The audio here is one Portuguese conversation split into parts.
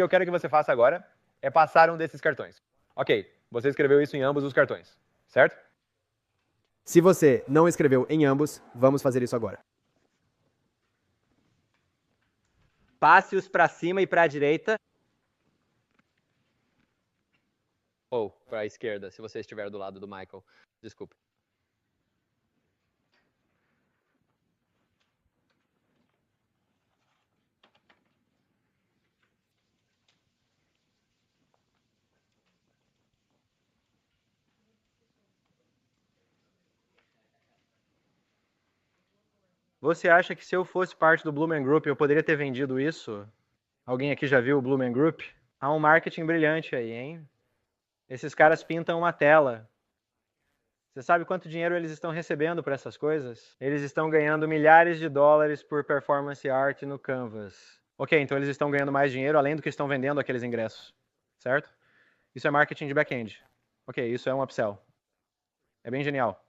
que eu quero que você faça agora é passar um desses cartões. Ok, você escreveu isso em ambos os cartões, certo? Se você não escreveu em ambos, vamos fazer isso agora. Passe-os para cima e para a direita. Ou para a esquerda, se você estiver do lado do Michael. Desculpa. Você acha que se eu fosse parte do Blue Man Group, eu poderia ter vendido isso? Alguém aqui já viu o Blue Man Group? Há um marketing brilhante aí, hein? Esses caras pintam uma tela. Você sabe quanto dinheiro eles estão recebendo por essas coisas? Eles estão ganhando milhares de dólares por performance art no Canvas. Ok, então eles estão ganhando mais dinheiro além do que estão vendendo aqueles ingressos, certo? Isso é marketing de back-end. Ok, isso é um upsell. É bem genial.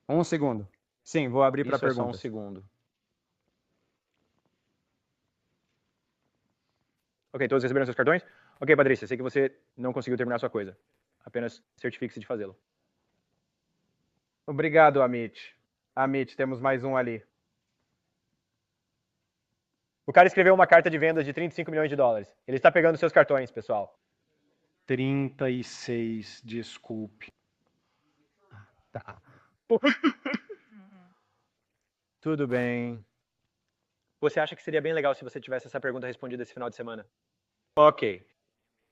Um segundo. Sim, vou abrir para Isso é só um perguntas. segundo. Ok, todos receberam seus cartões? Ok, Patrícia, sei que você não conseguiu terminar sua coisa. Apenas certifique-se de fazê-lo. Obrigado, Amit. Amit, temos mais um ali. O cara escreveu uma carta de vendas de 35 milhões de dólares. Ele está pegando seus cartões, pessoal. 36, desculpe. Tá. Tudo bem. Você acha que seria bem legal se você tivesse essa pergunta respondida esse final de semana? Ok.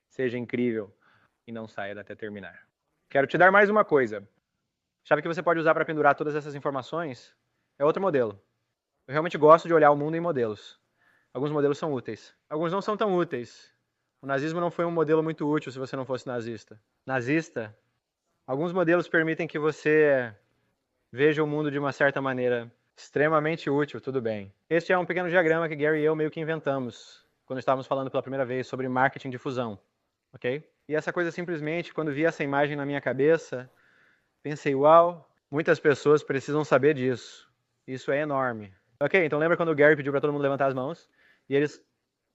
Seja incrível e não saia até terminar. Quero te dar mais uma coisa. Chave que você pode usar para pendurar todas essas informações é outro modelo. Eu realmente gosto de olhar o mundo em modelos. Alguns modelos são úteis. Alguns não são tão úteis. O nazismo não foi um modelo muito útil se você não fosse nazista. Nazista? Alguns modelos permitem que você veja o mundo de uma certa maneira. Extremamente útil, tudo bem. Este é um pequeno diagrama que Gary e eu meio que inventamos quando estávamos falando pela primeira vez sobre marketing de fusão, ok? E essa coisa simplesmente, quando vi essa imagem na minha cabeça, pensei, uau, muitas pessoas precisam saber disso. Isso é enorme. Ok, então lembra quando o Gary pediu para todo mundo levantar as mãos? E eles,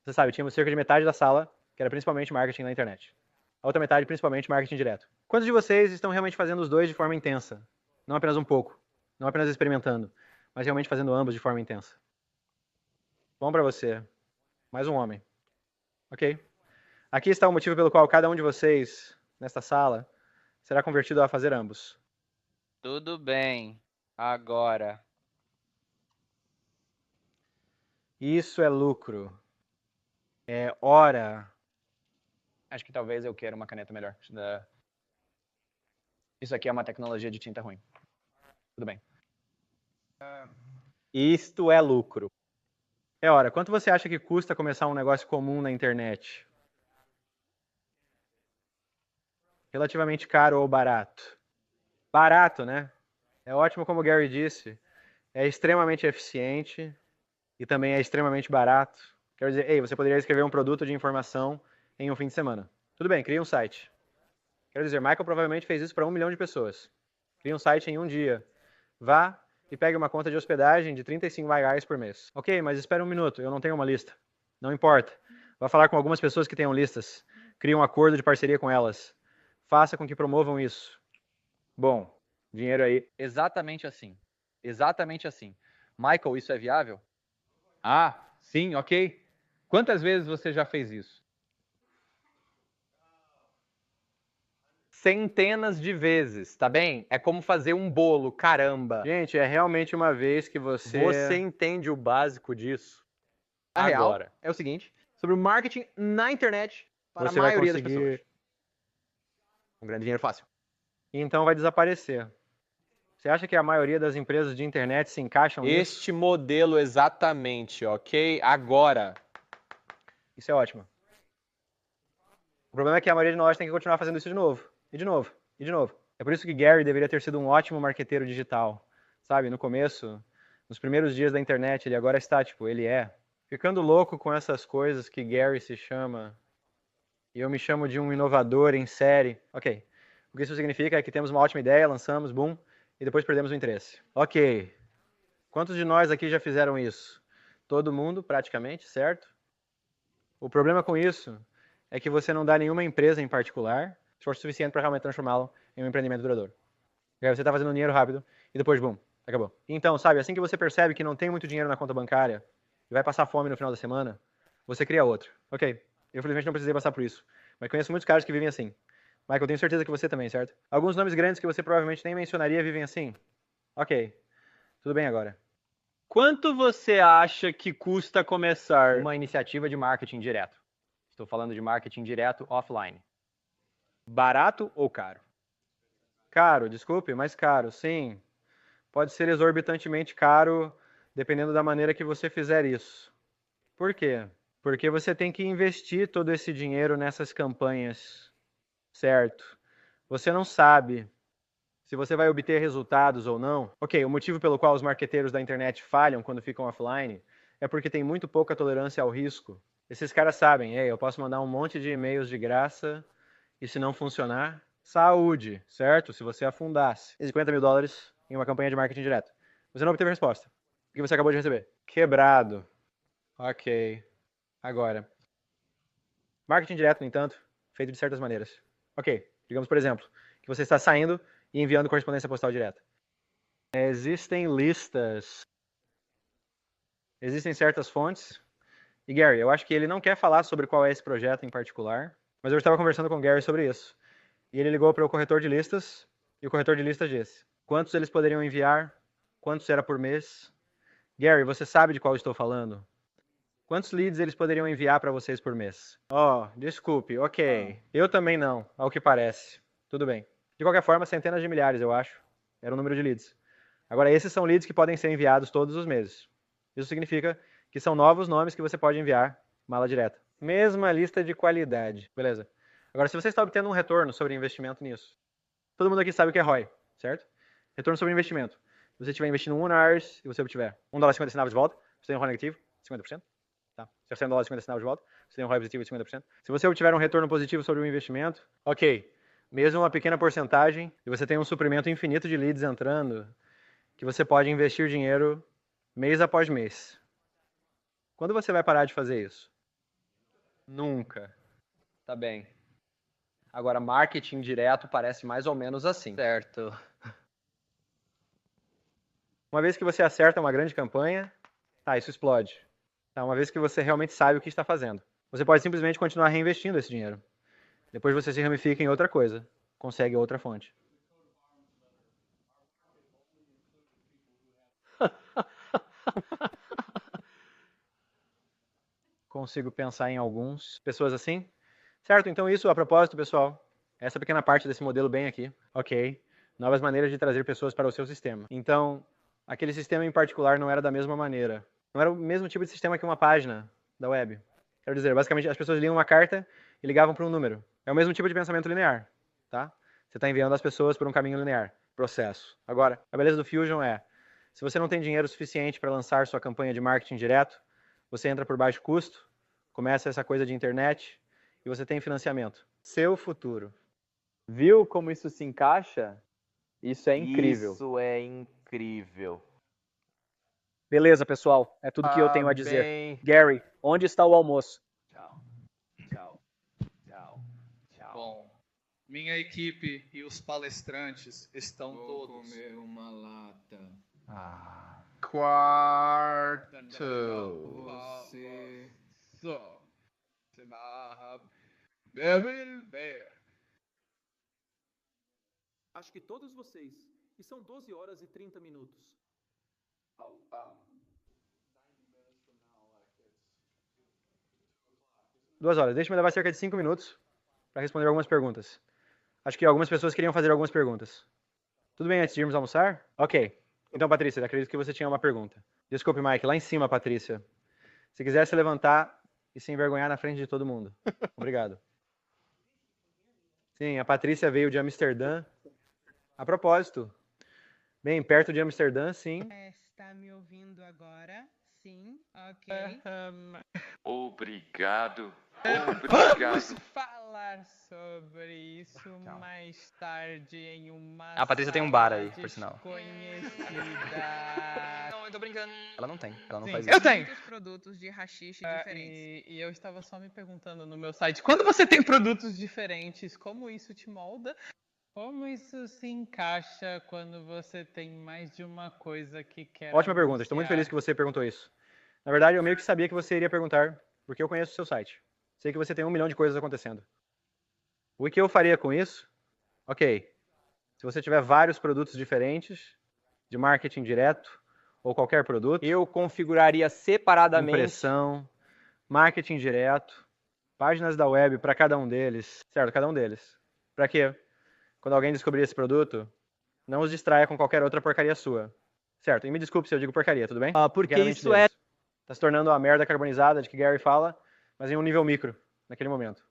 você sabe, tínhamos cerca de metade da sala, que era principalmente marketing na internet. A outra metade, principalmente marketing direto. Quantos de vocês estão realmente fazendo os dois de forma intensa? Não apenas um pouco, não apenas experimentando, mas realmente fazendo ambos de forma intensa. Bom para você. Mais um homem. Ok. Aqui está o motivo pelo qual cada um de vocês, nesta sala, será convertido a fazer ambos. Tudo bem. Agora. Isso é lucro. É hora. Acho que talvez eu queira uma caneta melhor. Isso aqui é uma tecnologia de tinta ruim. Tudo bem. Isto é lucro. É hora. Quanto você acha que custa começar um negócio comum na internet? Relativamente caro ou barato? Barato, né? É ótimo, como o Gary disse. É extremamente eficiente e também é extremamente barato. Quer dizer, ei, você poderia escrever um produto de informação em um fim de semana. Tudo bem, cria um site. Quero dizer, Michael provavelmente fez isso para 1 milhão de pessoas. Cria um site em um dia. Vá e pegue uma conta de hospedagem de R$35 por mês. Ok, mas espere um minuto, eu não tenho uma lista. Não importa. Vá falar com algumas pessoas que tenham listas. Crie um acordo de parceria com elas. Faça com que promovam isso. Bom, dinheiro aí. Exatamente assim. Exatamente assim. Michael, isso é viável? Ah, sim, ok. Quantas vezes você já fez isso? Centenas de vezes, tá bem? É como fazer um bolo, caramba. Gente, é realmente uma vez que Você entende o básico disso? A real Agora. é o seguinte, sobre o marketing na internet para você a vai maioria das conseguir... pessoas. Um grande dinheiro fácil. Então vai desaparecer. Você acha que a maioria das empresas de internet se encaixam nisso? Este modelo exatamente, ok? Agora. Isso é ótimo. O problema é que a maioria de nós tem que continuar fazendo isso de novo. E de novo. E de novo. É por isso que Gary deveria ter sido um ótimo marqueteiro digital. Sabe, no começo, nos primeiros dias da internet, ele agora está, tipo, ele é. Ficando louco com essas coisas que Gary se chama. E eu me chamo de um inovador em série. Ok. O que isso significa é que temos uma ótima ideia, lançamos, boom, e depois perdemos o interesse. Ok. Quantos de nós aqui já fizeram isso? todo mundo, praticamente, certo? O problema com isso é que você não dá nenhuma empresa em particular esforço suficiente para realmente transformá-lo em um empreendimento duradouro. E aí você está fazendo dinheiro rápido e depois, bum, acabou. Então, sabe, assim que você percebe que não tem muito dinheiro na conta bancária e vai passar fome no final da semana, você cria outra. Ok, eu felizmente não precisei passar por isso, mas conheço muitos caras que vivem assim. Michael, eu tenho certeza que você também, certo? Alguns nomes grandes que você provavelmente nem mencionaria vivem assim. Ok, tudo bem agora. Quanto você acha que custa começar? Uma iniciativa de marketing direto. Estou falando de marketing direto offline. Barato ou caro? Caro, desculpe, mas caro, sim. Pode ser exorbitantemente caro, dependendo da maneira que você fizer isso. Por quê? Porque você tem que investir todo esse dinheiro nessas campanhas, certo? Você não sabe se você vai obter resultados ou não. Ok, o motivo pelo qual os marqueteiros da internet falham quando ficam offline é porque tem muito pouca tolerância ao risco. Esses caras sabem, ei, eu posso mandar um monte de e-mails de graça e se não funcionar, saúde, certo? Se você afundasse $50 mil em uma campanha de marketing direto, você não obteve resposta. O que você acabou de receber? Quebrado. Ok. Agora, marketing direto, no entanto, feito de certas maneiras. Ok, digamos, por exemplo, que você está saindo e enviando correspondência postal direta. Existem listas, existem certas fontes. E Gary, eu acho que ele não quer falar sobre qual é esse projeto em particular, mas eu estava conversando com o Gary sobre isso. E ele ligou para o corretor de listas, e o corretor de listas disse quantos eles poderiam enviar, quantos era por mês. Gary, você sabe de qual eu estou falando? Quantos leads eles poderiam enviar para vocês por mês? Oh, desculpe, ok. Eu também não, ao que parece. Tudo bem. De qualquer forma, centenas de milhares, eu acho. Era o número de leads. Agora, esses são leads que podem ser enviados todos os meses. Isso significa que são novos nomes que você pode enviar mala direta. Mesma lista de qualidade. Beleza. Agora, se você está obtendo um retorno sobre investimento nisso, todo mundo aqui sabe o que é ROI, certo? Retorno sobre investimento. Se você estiver investindo $1 e você obtiver $1,50 de volta, você tem um ROI negativo, 50%. Tá? Se você tem $1,50 de volta, você tem um ROI positivo de 50%. Se você obtiver um retorno positivo sobre o investimento, ok. Mesmo uma pequena porcentagem, e você tem um suprimento infinito de leads entrando, que você pode investir dinheiro mês após mês. Quando você vai parar de fazer isso? Nunca. Tá bem. Agora, marketing direto parece mais ou menos assim. Certo. Uma vez que você acerta uma grande campanha, tá, isso explode. Tá, uma vez que você realmente sabe o que está fazendo. Você pode simplesmente continuar reinvestindo esse dinheiro. Depois você se ramifica em outra coisa, consegue outra fonte. Consigo pensar em alguns. Pessoas assim? Certo, então isso a propósito, pessoal. Essa pequena parte desse modelo bem aqui. Ok. Novas maneiras de trazer pessoas para o seu sistema. Então, aquele sistema em particular não era da mesma maneira. Não era o mesmo tipo de sistema que uma página da web. Quero dizer, basicamente as pessoas liam uma carta e ligavam para um número. É o mesmo tipo de pensamento linear, tá? Você está enviando as pessoas por um caminho linear. Processo. Agora, a beleza do Fusion é, se você não tem dinheiro suficiente para lançar sua campanha de marketing direto, você entra por baixo custo, começa essa coisa de internet e você tem financiamento. Seu futuro. Viu como isso se encaixa? Isso é incrível. Isso é incrível. Beleza, pessoal. É tudo que eu tenho a dizer. Bem... Gary, onde está o almoço? Tchau. Tchau. Tchau. Tchau. Bom, minha equipe e os palestrantes estão Vou todos. comer uma lata. Quarto. Você Só. Se barra. Deve ver. Acho que todos vocês. E são 12 horas e 30 minutos. 2 horas. Deixa-me levar cerca de 5 minutos para responder algumas perguntas. Acho que algumas pessoas queriam fazer algumas perguntas. Tudo bem antes de irmos almoçar? Ok. Então, Patrícia, acredito que você tinha uma pergunta. Desculpe, Mike. Lá em cima, Patrícia. Se quiser se levantar e se envergonhar na frente de todo mundo. Obrigado. Sim, a Patrícia veio de Amsterdã. A propósito. Bem, perto de Amsterdã, sim. Está me ouvindo agora? Sim, ok. Obrigado. Vamos falar sobre isso mais tarde em uma A Patrícia tem um bar aí, sala por sinal. desconhecida. Não, eu tô brincando. Ela não tem, ela não Sim, faz eu isso. tenho. Muitos produtos de haxixe diferentes. E eu estava só me perguntando no meu site, quando você tem produtos diferentes, como isso te molda? Como isso se encaixa quando você tem mais de uma coisa que quer Ótima pergunta, estou muito feliz que você perguntou isso. Na verdade, eu meio que sabia que você iria perguntar, porque eu conheço o seu site. Sei que você tem 1 milhão de coisas acontecendo. O que eu faria com isso? Ok, se você tiver vários produtos diferentes, de marketing direto, ou qualquer produto, Eu configuraria separadamente. impressão, marketing direto, páginas da web para cada um deles, certo? Cada um deles. Para quê? Quando alguém descobrir esse produto, não os distraia com qualquer outra porcaria sua, certo? E me desculpe se eu digo porcaria, tudo bem? Porque Pequenamente isso é. Tá se tornando a merda carbonizada de que Gary fala, mas em um nível micro, naquele momento.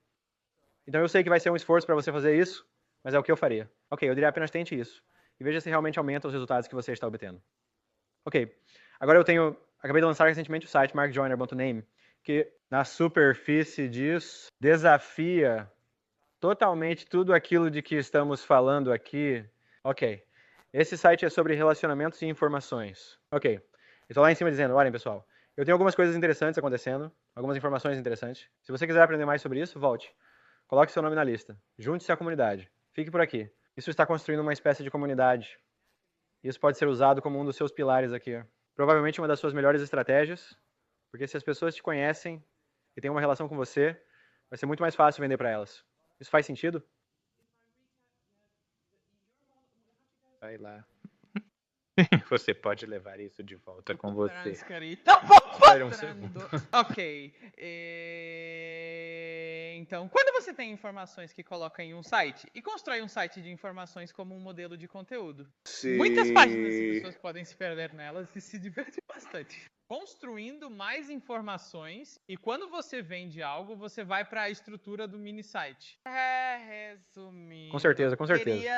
Então eu sei que vai ser um esforço para você fazer isso, mas é o que eu faria. Ok, eu diria apenas tente isso. E veja se realmente aumenta os resultados que você está obtendo. Ok, agora acabei de lançar recentemente o site markjoyner.name, que na superfície disso desafia totalmente tudo aquilo de que estamos falando aqui. Ok, esse site é sobre relacionamentos e informações. Ok, estou lá em cima dizendo, olhem pessoal, eu tenho algumas coisas interessantes acontecendo, algumas informações interessantes. Se você quiser aprender mais sobre isso, volte. Coloque seu nome na lista. Junte-se à comunidade. Fique por aqui. Isso está construindo uma espécie de comunidade. Isso pode ser usado como um dos seus pilares aqui. Provavelmente uma das suas melhores estratégias, porque se as pessoas te conhecem e têm uma relação com você, vai ser muito mais fácil vender para elas. Isso faz sentido? Vai lá. Você pode levar isso de volta com você. Espera um segundo. Ok. Então, quando você tem informações que coloca em um site e constrói um site de informações como um modelo de conteúdo, muitas páginas e pessoas podem se perder nelas e se divertir bastante. Construindo mais informações e quando você vende algo, você vai para a estrutura do mini site. Resumindo. Com certeza, com certeza.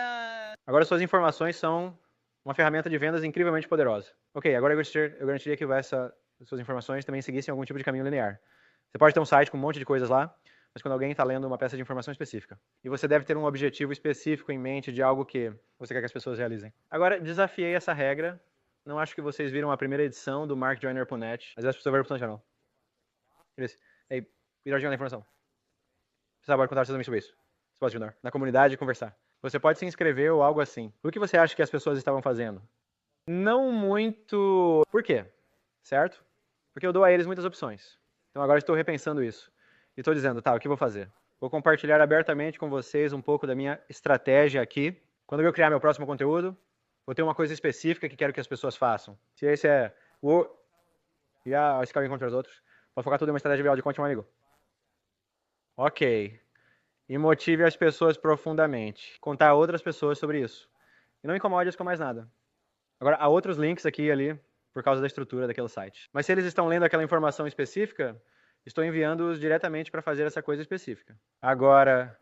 Agora suas informações são uma ferramenta de vendas incrivelmente poderosa. Ok, agora eu garantiria que suas informações também seguissem algum tipo de caminho linear. Você pode ter um site com um monte de coisas lá, mas quando alguém está lendo uma peça de informação específica. E você deve ter um objetivo específico em mente de algo que você quer que as pessoas realizem. Agora, desafiei essa regra. Não acho que vocês viram a primeira edição do markjoyner.net. Às vezes as pessoas vão para o channel. Eles, ei, virar da informação. Você pode contar sobre isso. Você pode ajudar. Na comunidade e conversar. Você pode se inscrever ou algo assim. O que você acha que as pessoas estavam fazendo? Não muito... Por quê? Certo? Porque eu dou a eles muitas opções. Então agora estou repensando isso. E estou dizendo, tá, o que eu vou fazer? Vou compartilhar abertamente com vocês um pouco da minha estratégia aqui. Quando eu criar meu próximo conteúdo, vou ter uma coisa específica que quero que as pessoas façam. Se esse é o... E a escalar contra os outros. Vou focar tudo em uma estratégia viral de conte um amigo. Ok. E motive as pessoas profundamente. Contar a outras pessoas sobre isso. E não incomode-as com mais nada. Agora, há outros links aqui e ali por causa da estrutura daquele site. Mas se eles estão lendo aquela informação específica, estou enviando-os diretamente para fazer essa coisa específica. Agora,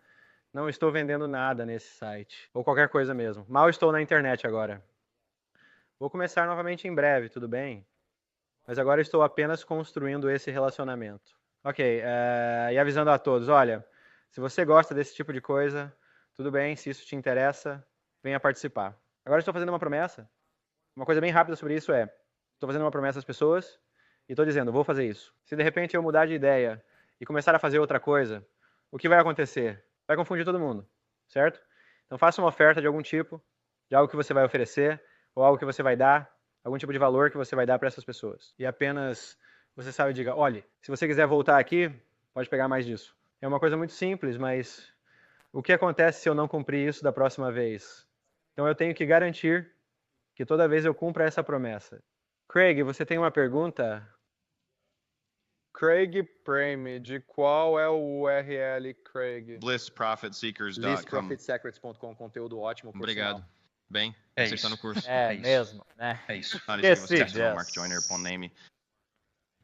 não estou vendendo nada nesse site. Ou qualquer coisa mesmo. Mal estou na internet agora. Vou começar novamente em breve, tudo bem? Mas agora estou apenas construindo esse relacionamento. Ok, e avisando a todos, olha... Se você gosta desse tipo de coisa, tudo bem, se isso te interessa, venha participar. Agora estou fazendo uma promessa. Uma coisa bem rápida sobre isso estou fazendo uma promessa às pessoas e estou dizendo, vou fazer isso. Se de repente eu mudar de ideia e começar a fazer outra coisa, o que vai acontecer? Vai confundir todo mundo, certo? Então faça uma oferta de algum tipo, de algo que você vai oferecer, ou algo que você vai dar, algum tipo de valor que você vai dar para essas pessoas. E apenas você sabe e diga, olhe, se você quiser voltar aqui, pode pegar mais disso. É uma coisa muito simples, mas o que acontece se eu não cumprir isso da próxima vez? Então eu tenho que garantir que toda vez eu cumpra essa promessa. Craig, você tem uma pergunta? Craig Preme, de qual é o URL, Craig? BlissProfitSeekers.com. BlissProfitSecrets.com, conteúdo ótimo. Obrigado. Bem, é você está no curso. É mesmo, né? É isso. Esqueci, markjoyner.name.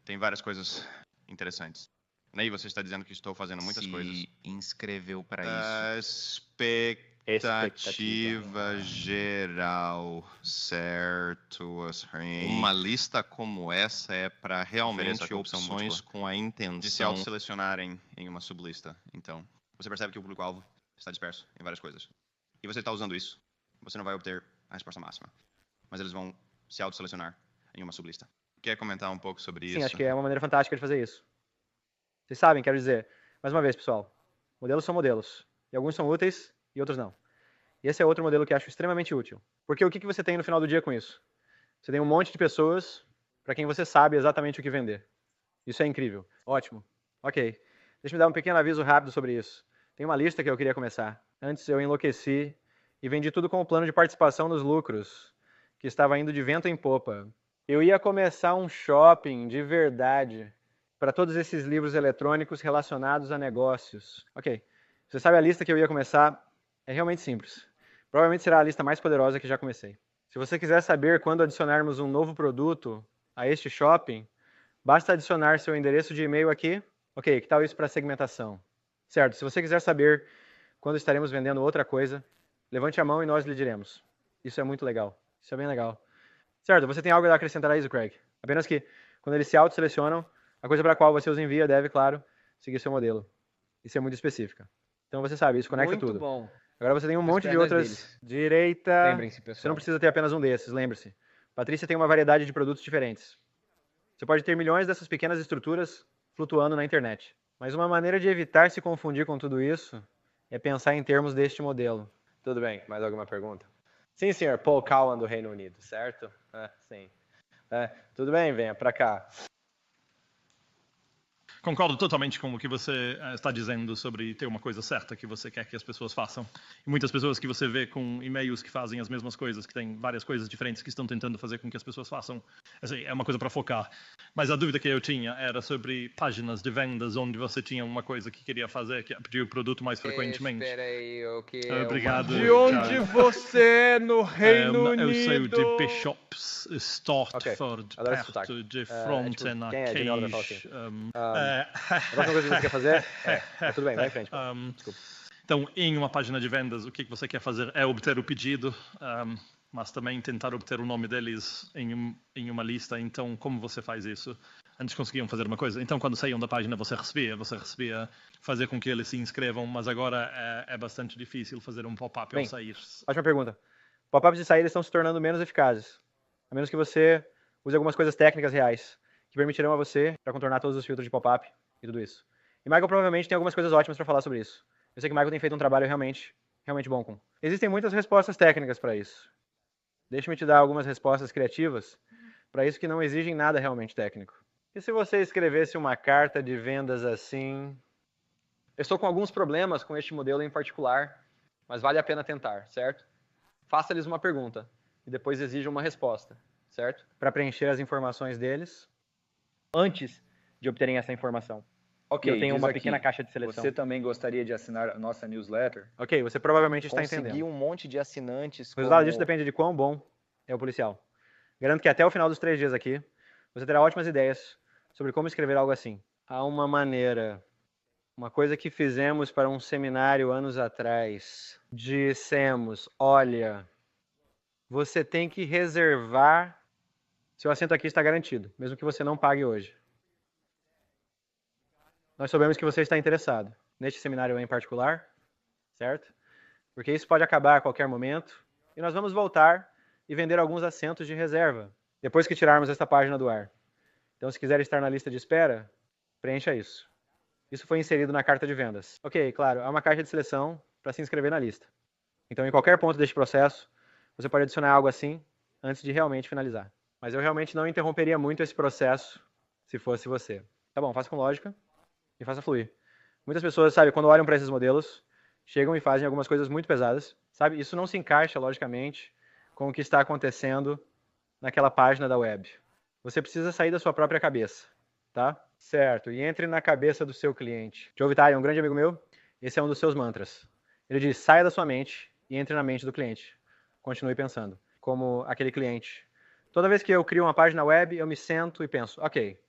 Tem várias coisas interessantes. E você está dizendo que estou fazendo muitas coisas. Se inscreveu para isso. Expectativa geral, certo? Uma lista como essa é para realmente opções com a intenção de se auto-selecionarem em uma sublista. Então, você percebe que o público-alvo está disperso em várias coisas. E você está usando isso. Você não vai obter a resposta máxima. Mas eles vão se auto-selecionar em uma sublista. quer comentar um pouco sobre isso? Sim, acho que é uma maneira fantástica de fazer isso. Vocês sabem, quero dizer, mais uma vez, pessoal, modelos são modelos. E alguns são úteis e outros não. E esse é outro modelo que eu acho extremamente útil. Porque o que você tem no final do dia com isso? Você tem um monte de pessoas para quem você sabe exatamente o que vender. Isso é incrível. Ótimo. Ok. Deixa eu dar um pequeno aviso rápido sobre isso. Tem uma lista que eu queria começar. Antes eu enlouqueci e vendi tudo com o plano de participação nos lucros, que estava indo de vento em popa. Eu ia começar um shopping de verdade para todos esses livros eletrônicos relacionados a negócios. Ok. Você sabe a lista que eu ia começar? É realmente simples. Provavelmente será a lista mais poderosa que já comecei. Se você quiser saber quando adicionarmos um novo produto a este shopping, basta adicionar seu endereço de e-mail aqui. Ok, que tal isso para segmentação? Certo, se você quiser saber quando estaremos vendendo outra coisa, levante a mão e nós lhe diremos. Isso é muito legal. Isso é bem legal. Certo, você tem algo a acrescentar a isso, Craig? Apenas que, quando eles se auto-selecionam, a coisa para a qual você os envia deve, claro, seguir seu modelo. Isso é muito específica. Então você sabe, isso conecta tudo. Muito bom. Agora você tem um monte de pernas outras. deles. Direita. Lembrem-se, pessoal. Você não precisa ter apenas um desses, lembre-se. Patrícia tem uma variedade de produtos diferentes. Você pode ter milhões dessas pequenas estruturas flutuando na internet. Mas uma maneira de evitar se confundir com tudo isso é pensar em termos deste modelo. Tudo bem, mais alguma pergunta? Sim, senhor, Paul Cowan do Reino Unido, certo? Sim. Tudo bem, venha para cá. Concordo totalmente com o que você está dizendo sobre ter uma coisa certa que você quer que as pessoas façam. E muitas pessoas que você vê com e-mails que fazem as mesmas coisas, que têm várias coisas diferentes que estão tentando fazer com que as pessoas façam. Assim, é uma coisa para focar. Mas a dúvida que eu tinha era sobre páginas de vendas onde você tinha uma coisa que queria fazer, que é pedir o produto mais frequentemente. Espera aí, o que Obrigado. De onde você é no Reino Unido? Eu sou de Bishops, Stortford, perto de Fronten, Cage. A próxima coisa que você quer fazer tudo bem, vai em frente. Desculpa. Então, em uma página de vendas, o que você quer fazer é obter o pedido, mas também tentar obter o nome deles em uma lista. Então, como você faz isso? Antes conseguiam fazer uma coisa. Então, quando saíam da página, você recebia fazer com que eles se inscrevam, mas agora é bastante difícil fazer um pop-up ao sair. Ótima pergunta. Pop-ups de saída estão se tornando menos eficazes, a menos que você use algumas coisas técnicas reais que permitirão a você para contornar todos os filtros de pop-up e tudo isso. E Michael provavelmente tem algumas coisas ótimas para falar sobre isso. Eu sei que o Michael tem feito um trabalho realmente bom com. Existem muitas respostas técnicas para isso. Deixa-me te dar algumas respostas criativas para isso que não exigem nada realmente técnico. E se você escrevesse uma carta de vendas assim? Eu estou com alguns problemas com este modelo em particular, mas vale a pena tentar, certo? Faça-lhes uma pergunta e depois exija uma resposta, certo? Para preencher as informações deles antes de obterem essa informação. Ok, eu tenho uma aqui, pequena caixa de seleção. Você também gostaria de assinar a nossa newsletter? Ok, você provavelmente está entendendo. Consegui um monte de assinantes. O resultado disso depende de quão bom é o policial. Garanto que até o final dos 3 dias aqui, você terá ótimas ideias sobre como escrever algo assim. Há uma maneira, uma coisa que fizemos para um seminário anos atrás. Dissemos, olha, você tem que reservar, seu assento aqui está garantido, mesmo que você não pague hoje. Nós soubemos que você está interessado neste seminário em particular, certo? Porque isso pode acabar a qualquer momento e nós vamos voltar e vender alguns assentos de reserva depois que tirarmos esta página do ar. Então, se quiser estar na lista de espera, preencha isso. Isso foi inserido na carta de vendas. Ok, claro, há uma caixa de seleção para se inscrever na lista. Então, em qualquer ponto deste processo, você pode adicionar algo assim antes de realmente finalizar. Mas eu realmente não interromperia muito esse processo se fosse você. Tá bom, faça com lógica e faça fluir. Muitas pessoas, sabe, quando olham para esses modelos, chegam e fazem algumas coisas muito pesadas, sabe? Isso não se encaixa, logicamente, com o que está acontecendo naquela página da web. Você precisa sair da sua própria cabeça, tá? Certo, e entre na cabeça do seu cliente. Joe Vitale é um grande amigo meu, esse é um dos seus mantras. Ele diz, saia da sua mente e entre na mente do cliente. Continue pensando, como aquele cliente. Toda vez que eu crio uma página web, eu me sento e penso, ok,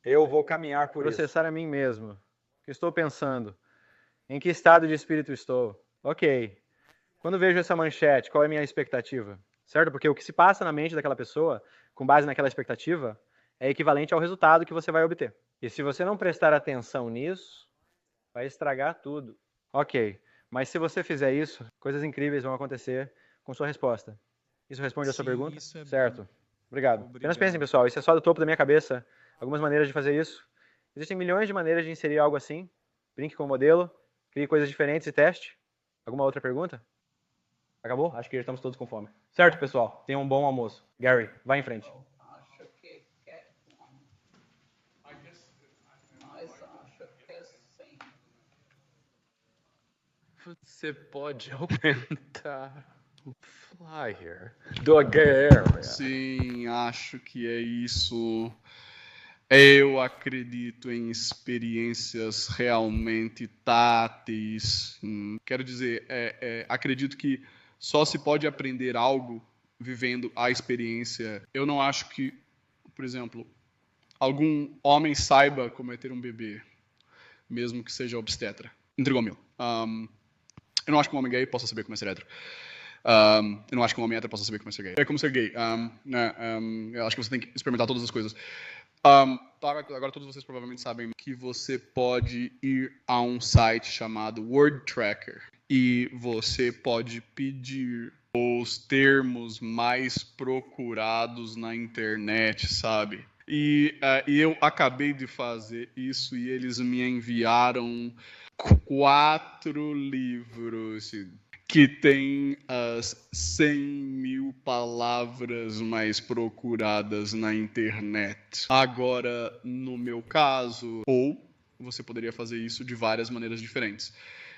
eu vou caminhar por isso. Processar a mim mesmo. O que estou pensando? Em que estado de espírito estou? Ok. Quando vejo essa manchete, qual é a minha expectativa? Certo? Porque o que se passa na mente daquela pessoa, com base naquela expectativa, é equivalente ao resultado que você vai obter. E se você não prestar atenção nisso, vai estragar tudo. Ok. Mas se você fizer isso, coisas incríveis vão acontecer com sua resposta. Isso responde a sua pergunta? Isso é certo. Bom. Obrigado. Apenas pensem, pessoal, isso é só do topo da minha cabeça. Algumas maneiras de fazer isso. Existem milhões de maneiras de inserir algo assim. Brinque com o modelo, crie coisas diferentes e teste. Alguma outra pergunta? Acabou? Acho que já estamos todos com fome. Certo, pessoal. Tenham um bom almoço. Gary, vai em frente. Você pode aumentar o flyer do HR? Sim, acho que é isso. Eu acredito em experiências realmente táteis. Quero dizer, acredito que só se pode aprender algo vivendo a experiência. Eu não acho que, por exemplo, algum homem saiba como é ter um bebê, mesmo que seja obstetra. Entregou meu. Eu não acho que um homem gay possa saber como é ser hétero. Eu não acho que um homem hétero possa saber como é ser gay. É como ser gay. Eu acho que você tem que experimentar todas as coisas. Agora todos vocês provavelmente sabem que você pode ir a um site chamado Word Tracker e você pode pedir os termos mais procurados na internet, sabe? E eu acabei de fazer isso e eles me enviaram 4 livros que tem as 100 mil palavras mais procuradas na internet. Agora, no meu caso, ou você poderia fazer isso de várias maneiras diferentes.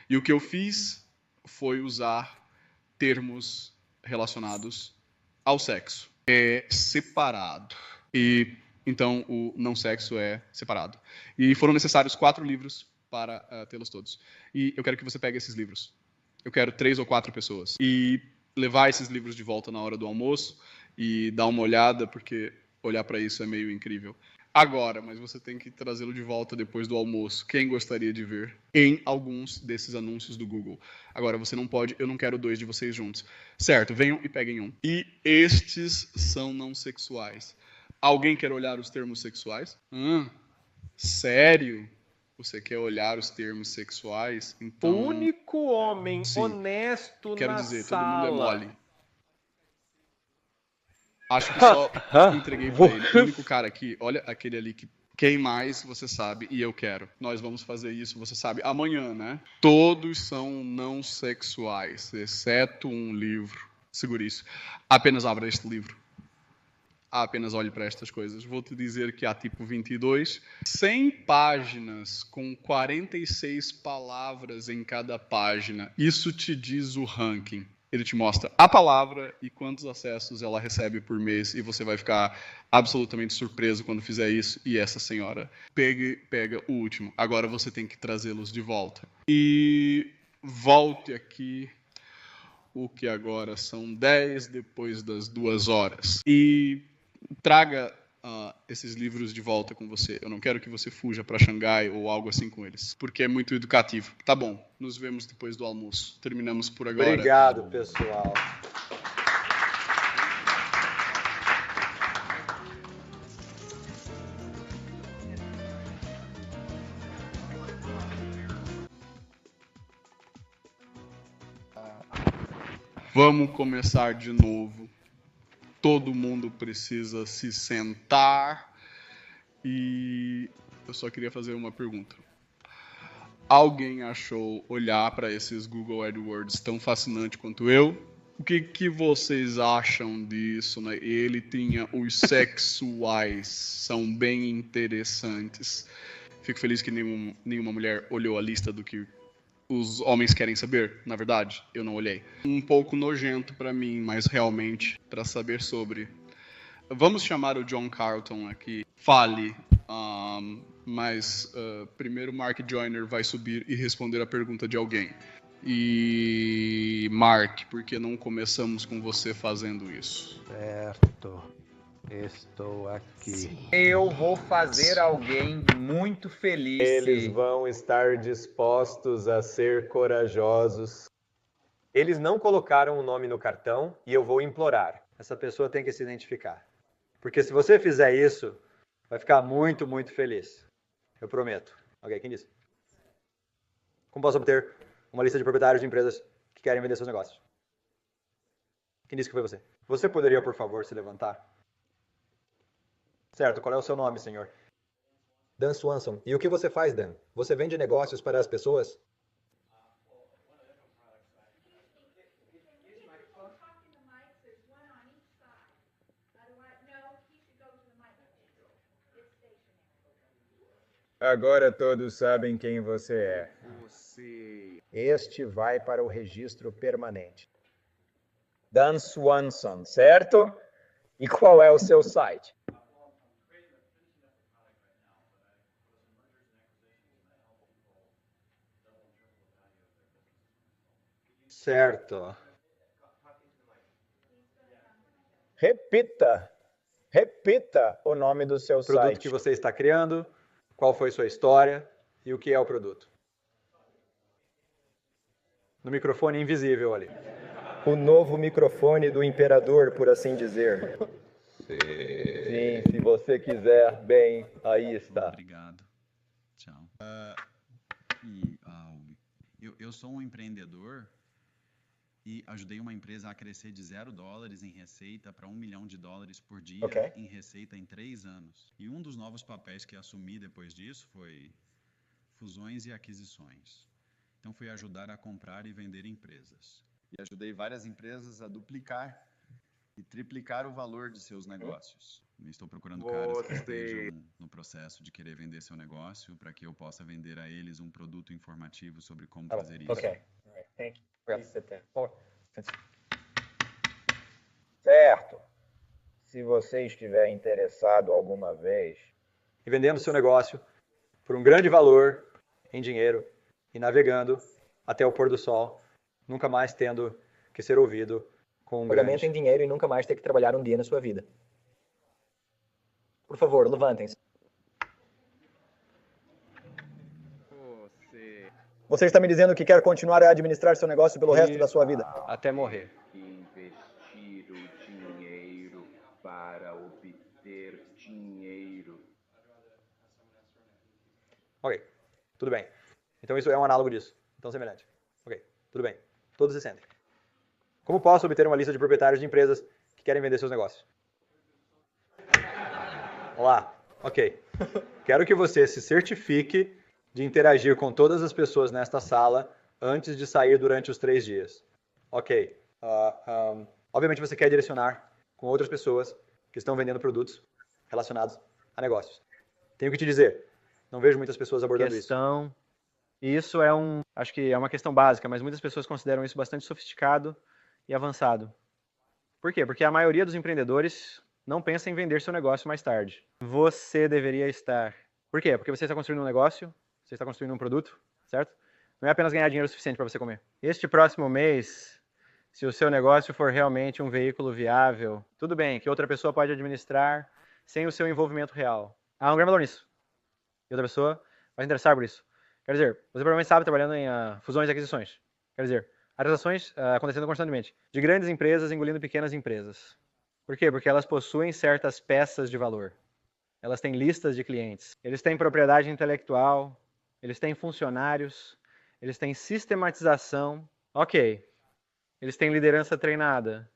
E o que eu fiz foi usar termos relacionados ao sexo. É separado. E então o não sexo é separado. E foram necessários 4 livros para tê-los todos. E eu quero que você pegue esses livros. Eu quero 3 ou 4 pessoas. E levar esses livros de volta na hora do almoço e dar uma olhada, porque olhar para isso é meio incrível. Agora, mas você tem que trazê-lo de volta depois do almoço. Quem gostaria de ver em alguns desses anúncios do Google? Agora, você não pode, eu não quero 2 de vocês juntos. Certo, venham e peguem um. E estes são não sexuais. Alguém quer olhar os termos sexuais? Sério? Você quer olhar os termos sexuais? Então, o único homem honesto quero na dizer, sala. todo mundo é mole. Acho que só entreguei pra ele. O único cara aqui, olha aquele ali que quem mais você sabe e eu quero. Nós vamos fazer isso, você sabe, amanhã, né? Todos são não sexuais, exceto um livro. Segure isso. Apenas abra este livro. Apenas olhe para estas coisas. Vou te dizer que há tipo 22, 100 páginas com 46 palavras em cada página. Isso te diz o ranking. Ele te mostra a palavra e quantos acessos ela recebe por mês. E você vai ficar absolutamente surpreso quando fizer isso. E essa senhora pega o último. Agora você tem que trazê-los de volta. E volte aqui. O que agora são 10 depois das 2 horas. E traga esses livros de volta com você. Eu não quero que você fuja para Xangai ou algo assim com eles, porque é muito educativo. Tá bom, nos vemos depois do almoço. Terminamos por agora. Obrigado, pessoal. Vamos começar de novo. Todo mundo precisa se sentar e eu só queria fazer uma pergunta. Alguém achou olhar para esses Google AdWords tão fascinante quanto eu? O que vocês acham disso, né? Ele tinha os sexuais, são bem interessantes. Fico feliz que nenhuma mulher olhou a lista do que os homens querem saber, na verdade, eu não olhei. Um pouco nojento para mim, mas realmente para saber sobre. Vamos chamar o John Carlton aqui. Fale, mas primeiro Mark Joyner vai subir e responder a pergunta de alguém. E Mark, por que não começamos com você fazendo isso? Certo. Estou aqui. Eu vou fazer alguém muito feliz. Eles vão estar dispostos a ser corajosos. Eles não colocaram o nome no cartão e eu vou implorar. Essa pessoa tem que se identificar. Porque se você fizer isso, vai ficar muito, muito feliz. Eu prometo. Ok, quem disse? Como posso obter uma lista de proprietários de empresas que querem vender seus negócios? Quem disse que foi você? Você poderia, por favor, se levantar? Certo, qual é o seu nome, senhor? Dan Swanson. E o que você faz, Dan? Você vende negócios para as pessoas? Agora todos sabem quem você é. Este vai para o registro permanente. Dan Swanson, certo? E qual é o seu site? Certo. Repita o nome do seu Produto site. que você está criando, qual foi sua história e o que é o produto. No microfone invisível ali. O novo microfone do imperador, por assim dizer. Sim, se você quiser, bem, aí está. Obrigado. Tchau. Eu sou um empreendedor e ajudei uma empresa a crescer de $0 em receita para $1 milhão por dia em receita em 3 anos. E um dos novos papéis que assumi depois disso foi fusões e aquisições. Então fui ajudar a comprar e vender empresas. E ajudei várias empresas a duplicar e triplicar o valor de seus negócios. Estou procurando caras que estejam no processo de querer vender seu negócio para que eu possa vender a eles um produto informativo sobre como fazer isso. Thank you. Certo. Se você estiver interessado alguma vez... E vendendo seu negócio por um grande valor em dinheiro e navegando até o pôr do sol, nunca mais tendo que ser ouvido com um Pagamento grande... em dinheiro e nunca mais ter que trabalhar um dia na sua vida. Por favor, levantem-se. Você está me dizendo que quer continuar a administrar seu negócio pelo resto da sua vida? Até morrer. Investir o dinheiro para obter dinheiro. Ok, tudo bem. Então isso é um análogo disso. Então semelhante. Ok, tudo bem. Todos se sentem. Como posso obter uma lista de proprietários de empresas que querem vender seus negócios? Olá. Ok. Quero que você se certifique de interagir com todas as pessoas nesta sala antes de sair durante os 3 dias. Ok. Obviamente você quer direcionar com outras pessoas que estão vendendo produtos relacionados a negócios. Tenho que te dizer, não vejo muitas pessoas abordando isso. Isso é acho que é uma questão básica, mas muitas pessoas consideram isso bastante sofisticado e avançado. Por quê? Porque a maioria dos empreendedores não pensa em vender seu negócio mais tarde. Você deveria estar. Por quê? Porque você está construindo um negócio, você está construindo um produto, certo? Não é apenas ganhar dinheiro suficiente para você comer. Este próximo mês, se o seu negócio for realmente um veículo viável, tudo bem, que outra pessoa pode administrar sem o seu envolvimento real. Há um grande valor nisso. E outra pessoa vai se interessar por isso. Quer dizer, você provavelmente sabe trabalhando em fusões e aquisições. Quer dizer, há transações acontecendo constantemente. De grandes empresas engolindo pequenas empresas. Por quê? Porque elas possuem certas peças de valor. Elas têm listas de clientes. Eles têm propriedade intelectual. Eles têm funcionários. Eles têm sistematização. Ok. Eles têm liderança treinada.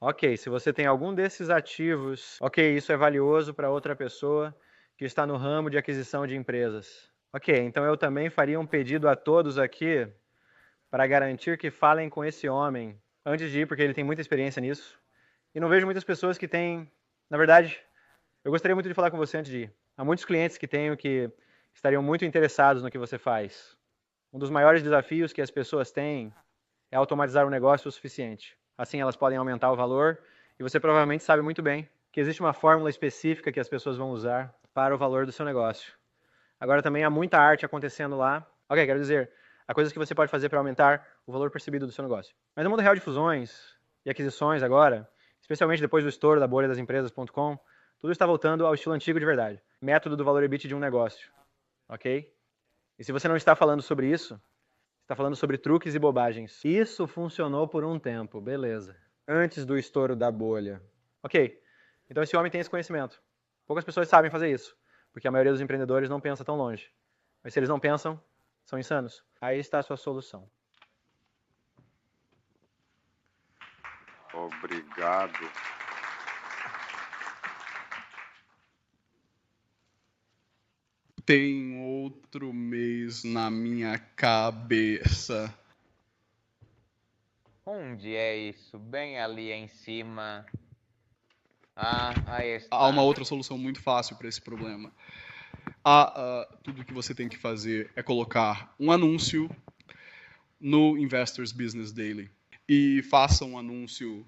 Ok, se você tem algum desses ativos, ok, isso é valioso para outra pessoa que está no ramo de aquisição de empresas. Ok, então eu também faria um pedido a todos aqui para garantir que falem com esse homem antes de ir, porque ele tem muita experiência nisso. E não vejo muitas pessoas que têm... Na verdade, eu gostaria muito de falar com você antes de ir. Há muitos clientes que tenho que estariam muito interessados no que você faz. Um dos maiores desafios que as pessoas têm é automatizar o negócio o suficiente. Assim elas podem aumentar o valor e você provavelmente sabe muito bem que existe uma fórmula específica que as pessoas vão usar para o valor do seu negócio. Agora também há muita arte acontecendo lá. Ok, quero dizer, há coisas que você pode fazer para aumentar o valor percebido do seu negócio. Mas no mundo real de fusões e aquisições agora, especialmente depois do estouro da bolha das empresas.com, tudo está voltando ao estilo antigo de verdade. Método do valor EBIT de um negócio. Ok? E se você não está falando sobre isso, está falando sobre truques e bobagens. Isso funcionou por um tempo, beleza. Antes do estouro da bolha. Ok, então esse homem tem esse conhecimento. Poucas pessoas sabem fazer isso, porque a maioria dos empreendedores não pensa tão longe. Mas se eles não pensam, são insanos. Aí está a sua solução. Obrigado. Tem outro mês na minha cabeça. Onde é isso? Bem ali em cima. Ah, aí está. Há uma outra solução muito fácil para esse problema. Tudo que você tem que fazer é colocar um anúncio no Investors Business Daily e faça um anúncio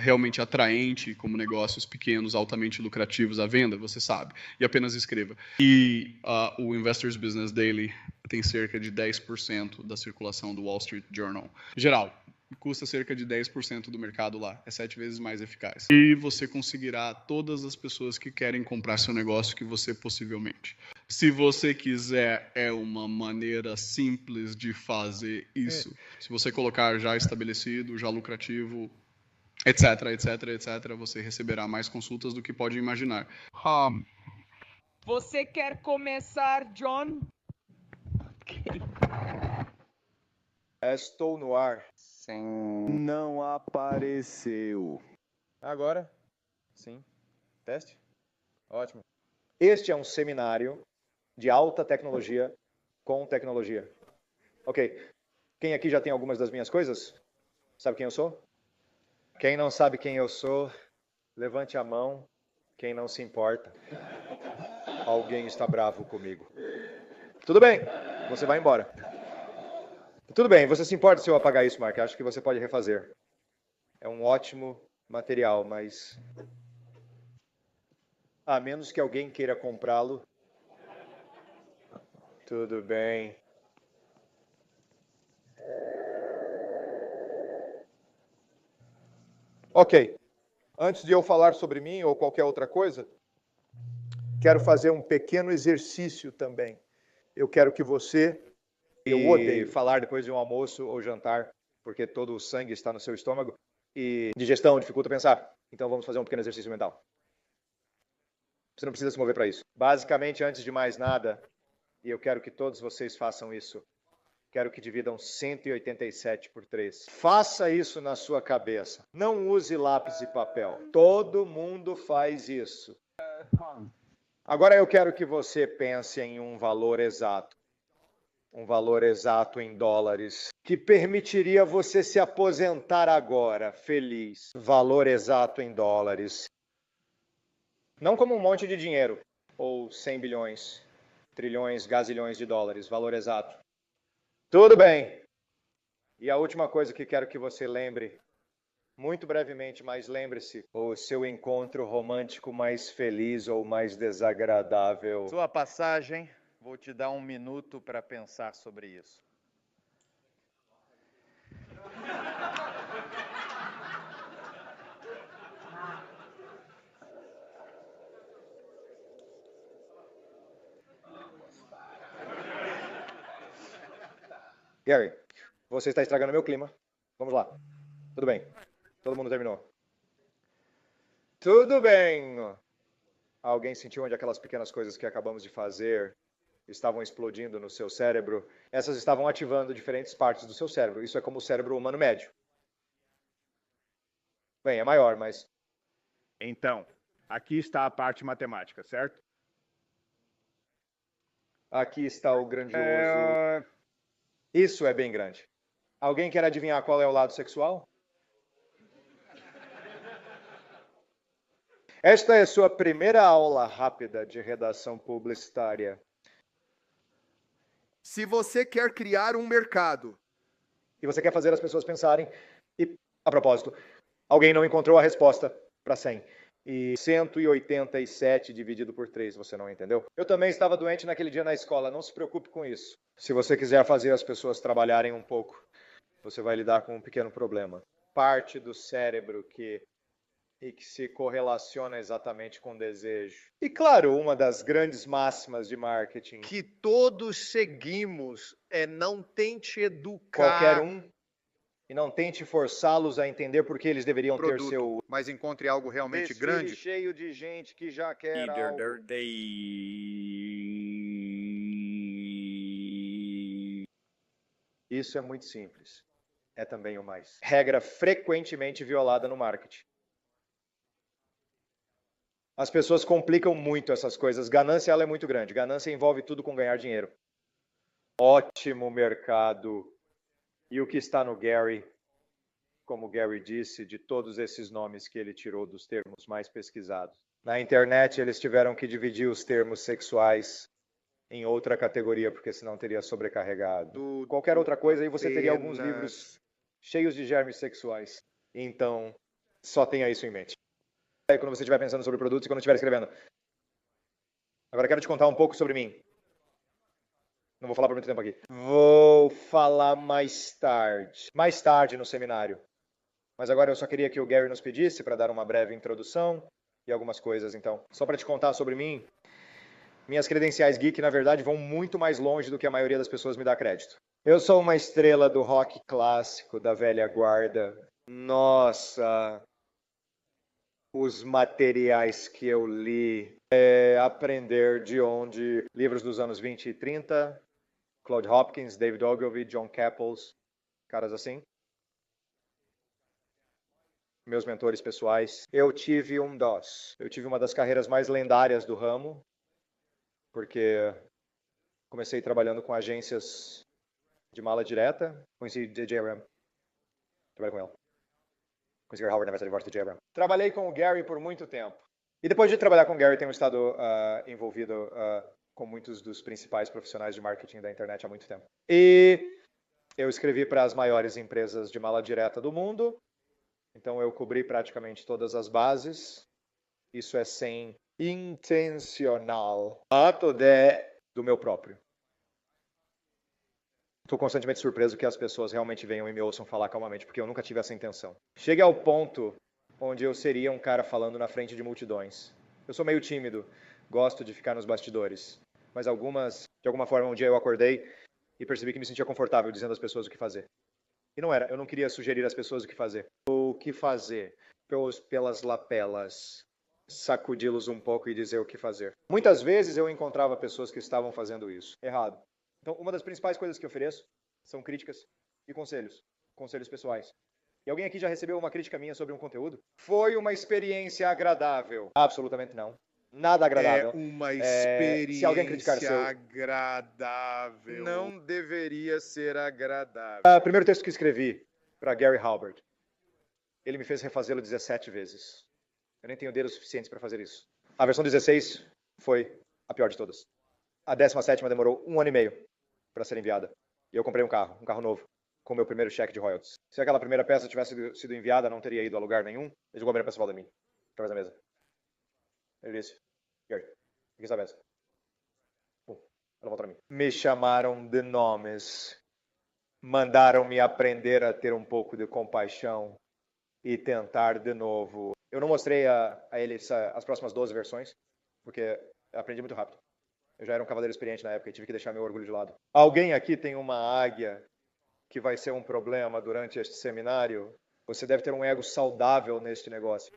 realmente atraente, como negócios pequenos, altamente lucrativos à venda, você sabe, e apenas escreva. E o Investors Business Daily tem cerca de 10% da circulação do Wall Street Journal. Geral, custa cerca de 10% do mercado lá, é 7 vezes mais eficaz. E você conseguirá todas as pessoas que querem comprar seu negócio que você possivelmente. Se você quiser, é uma maneira simples de fazer isso. Se você colocar já estabelecido, já lucrativo, etc, etc, etc, você receberá mais consultas do que pode imaginar. Você quer começar, John? Estou no ar. Sim. Não apareceu. Agora? Sim. Teste? Ótimo. Este é um seminário de alta tecnologia com tecnologia. Ok. Quem aqui já tem algumas das minhas coisas? Sabe quem eu sou? Quem não sabe quem eu sou, levante a mão. Quem não se importa. Alguém está bravo comigo. Tudo bem, você vai embora. Tudo bem, você se importa se eu apagar isso, Mark? Acho que você pode refazer. É um ótimo material, mas... a menos que alguém queira comprá-lo. Tudo bem. Ok. Antes de eu falar sobre mim ou qualquer outra coisa, quero fazer um pequeno exercício também. Eu quero que você... Eu odeio falar depois de um almoço ou jantar, porque todo o sangue está no seu estômago e digestão dificulta pensar. Então vamos fazer um pequeno exercício mental. Você não precisa se mover para isso. Basicamente, antes de mais nada, e eu quero que todos vocês façam isso, quero que dividam 187 por 3. Faça isso na sua cabeça. Não use lápis e papel. Todo mundo faz isso. Agora eu quero que você pense em um valor exato. Um valor exato em dólares, que permitiria você se aposentar agora, feliz. Valor exato em dólares. Não como um monte de dinheiro, ou 100 bilhões, trilhões, gazilhões de dólares, valor exato. Tudo bem. E a última coisa que quero que você lembre, muito brevemente, mas lembre-se, o seu encontro romântico mais feliz ou mais desagradável. Sua passagem... Vou te dar um minuto para pensar sobre isso. Gary, você está estragando meu clima. Vamos lá. Tudo bem. Todo mundo terminou. Tudo bem. Alguém sentiu onde aquelas pequenas coisas que acabamos de fazer estavam explodindo no seu cérebro? Essas estavam ativando diferentes partes do seu cérebro. Isso é como o cérebro humano médio. Bem, é maior, mas... Então, aqui está a parte matemática, certo? Aqui está o grandioso... Isso é bem grande. Alguém quer adivinhar qual é o lado sexual? Esta é sua primeira aula rápida de redação publicitária. Se você quer criar um mercado... E você quer fazer as pessoas pensarem... E, a propósito, alguém não encontrou a resposta para 100. E 187 dividido por 3, você não entendeu? Eu também estava doente naquele dia na escola, não se preocupe com isso. Se você quiser fazer as pessoas trabalharem um pouco, você vai lidar com um pequeno problema. Parte do cérebro que se correlaciona exatamente com o desejo. E claro, uma das grandes máximas de marketing Que todos seguimos é não tente educar... qualquer um e não tente forçá-los a entender por que eles deveriam ter seu... Mas encontre algo realmente grande. cheio de gente que já quer algo. Isso é muito simples. É também o mais. Regra frequentemente violada no marketing. As pessoas complicam muito essas coisas. Ganância, ela é muito grande. Ganância envolve tudo com ganhar dinheiro. Ótimo mercado. E o que está no Gary, como o Gary disse, de todos esses nomes que ele tirou dos termos mais pesquisados. Na internet, eles tiveram que dividir os termos sexuais em outra categoria, porque senão teria sobrecarregado. Qualquer outra coisa, aí você teria alguns livros cheios de germes sexuais. Então, só tenha isso em mente. Quando você estiver pensando sobre produtos e quando estiver escrevendo. Agora, quero te contar um pouco sobre mim. Não vou falar por muito tempo aqui. Vou falar mais tarde no seminário. Mas agora eu só queria que o Gary nos pedisse para dar uma breve introdução e algumas coisas, então. Só para te contar sobre mim, minhas credenciais geek, na verdade, vão muito mais longe do que a maioria das pessoas me dá crédito. Eu sou uma estrela do rock clássico, da velha guarda. Nossa, os materiais que eu li. Aprender de onde livros dos anos 20 e 30, Claude Hopkins, David Ogilvy, John Caples, caras assim. Meus mentores pessoais. Eu tive um DOS. Eu tive uma das carreiras mais lendárias do ramo, porque comecei trabalhando com agências de mala direta. Conheci J.J. Abrams. Trabalhei com ele. Conheci Gary Howard na verdade, de J.J. Abrams. Trabalhei com o Gary por muito tempo. E depois de trabalhar com o Gary, tenho estado envolvido com muitos dos principais profissionais de marketing da internet há muito tempo. E eu escrevi para as maiores empresas de mala direta do mundo. Então eu cobri praticamente todas as bases. Isso é sem intencional. Ato do meu próprio. Estou constantemente surpreso que as pessoas realmente venham e me ouçam falar calmamente, porque eu nunca tive essa intenção. Cheguei ao ponto onde eu seria um cara falando na frente de multidões. Eu sou meio tímido, gosto de ficar nos bastidores. Mas de alguma forma, um dia eu acordei e percebi que me sentia confortável dizendo às pessoas o que fazer. E não era, eu não queria sugerir às pessoas o que fazer. O que fazer? Pelas lapelas. Sacudi-los um pouco e dizer o que fazer. Muitas vezes eu encontrava pessoas que estavam fazendo isso errado. Então, uma das principais coisas que eu ofereço são críticas e conselhos. Conselhos pessoais. E alguém aqui já recebeu uma crítica minha sobre um conteúdo? Foi uma experiência agradável? Absolutamente não. Nada agradável. É uma experiência se alguém criticar agradável. Não deveria ser agradável. Primeiro texto que escrevi para Gary Halbert. Ele me fez refazê-lo 17 vezes. Eu nem tenho dedos suficientes para fazer isso. A versão 16 foi a pior de todas. A 17ª demorou 1 ano e meio para ser enviada. E eu comprei um carro novo, com o meu primeiro cheque de royalties. Se aquela primeira peça tivesse sido enviada, não teria ido a lugar nenhum. Ele jogou a primeira peça de mim, através da mesa. Ele disse, Gary, o que é essa peça? Ela voltou para mim. Me chamaram de nomes. Mandaram-me aprender a ter um pouco de compaixão e tentar de novo. Eu não mostrei a ele as próximas 12 versões, porque eu aprendi muito rápido. Eu já era um cavaleiro experiente na época e tive que deixar meu orgulho de lado. Alguém aqui tem uma águia que vai ser um problema durante este seminário? Você deve ter um ego saudável neste negócio,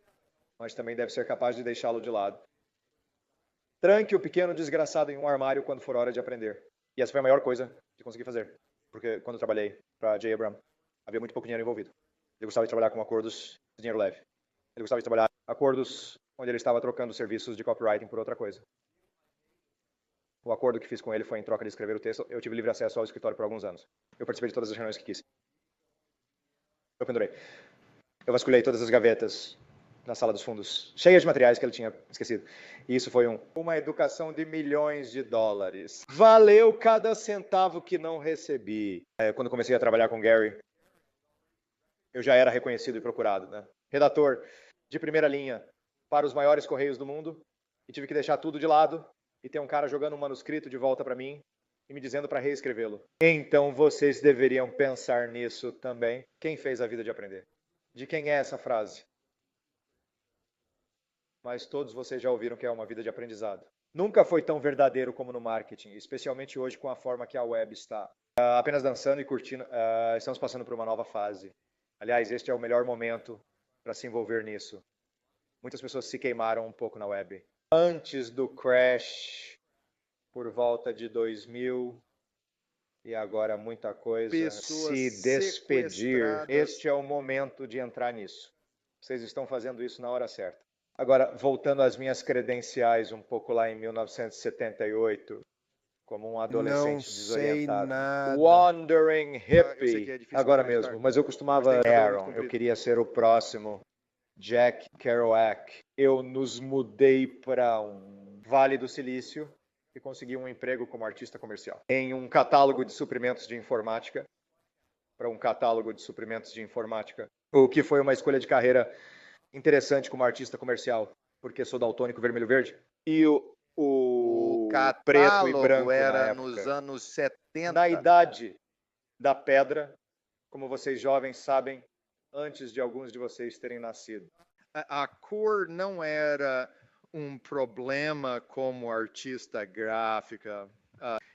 mas também deve ser capaz de deixá-lo de lado. Tranque o pequeno desgraçado em um armário quando for hora de aprender. E essa foi a maior coisa que consegui fazer. Porque quando eu trabalhei para J. Abrams, havia muito pouco dinheiro envolvido. Ele gostava de trabalhar com acordos de dinheiro leve. Ele gostava de trabalhar acordos onde ele estava trocando serviços de copywriting por outra coisa. O acordo que fiz com ele foi em troca de escrever o texto. Eu tive livre acesso ao escritório por alguns anos. Eu participei de todas as reuniões que quis. Eu pendurei. Eu vasculhei todas as gavetas na sala dos fundos, cheias de materiais que ele tinha esquecido. E isso foi uma educação de milhões de dólares. Valeu cada centavo que não recebi. Quando comecei a trabalhar com Gary, eu já era reconhecido e procurado, né? Redator de primeira linha para os maiores correios do mundo. E tive que deixar tudo de lado e ter um cara jogando um manuscrito de volta para mim e me dizendo para reescrevê-lo. Então vocês deveriam pensar nisso também. Quem fez a vida de aprender? De quem é essa frase? Mas todos vocês já ouviram que é uma vida de aprendizado. Nunca foi tão verdadeiro como no marketing, especialmente hoje com a forma que a web está. Apenas dançando e curtindo, estamos passando por uma nova fase. Aliás, este é o melhor momento para se envolver nisso. Muitas pessoas se queimaram um pouco na web. Antes do crash, por volta de 2000, e agora muita coisa se despedir. Este é o momento de entrar nisso. Vocês estão fazendo isso na hora certa. Agora, voltando às minhas credenciais um pouco lá em 1978, como um adolescente Não sei desorientado. nada. Wandering Eu sei que é hippie. difícil Agora acreditar. mesmo, mas eu costumava... Mas tem cabelo muito Aaron, eu comprido. queria ser o próximo Jack Kerouac. Eu nos mudei para um Vale do Silício e consegui um emprego como artista comercial. Em um catálogo de suprimentos de informática. Para um catálogo de suprimentos de informática. O que foi uma escolha de carreira interessante como artista comercial, porque sou daltônico vermelho-verde. E o preto e branco era na época. nos anos 70. Na idade da pedra, como vocês jovens sabem, antes de alguns de vocês terem nascido. A cor não era um problema como artista gráfica.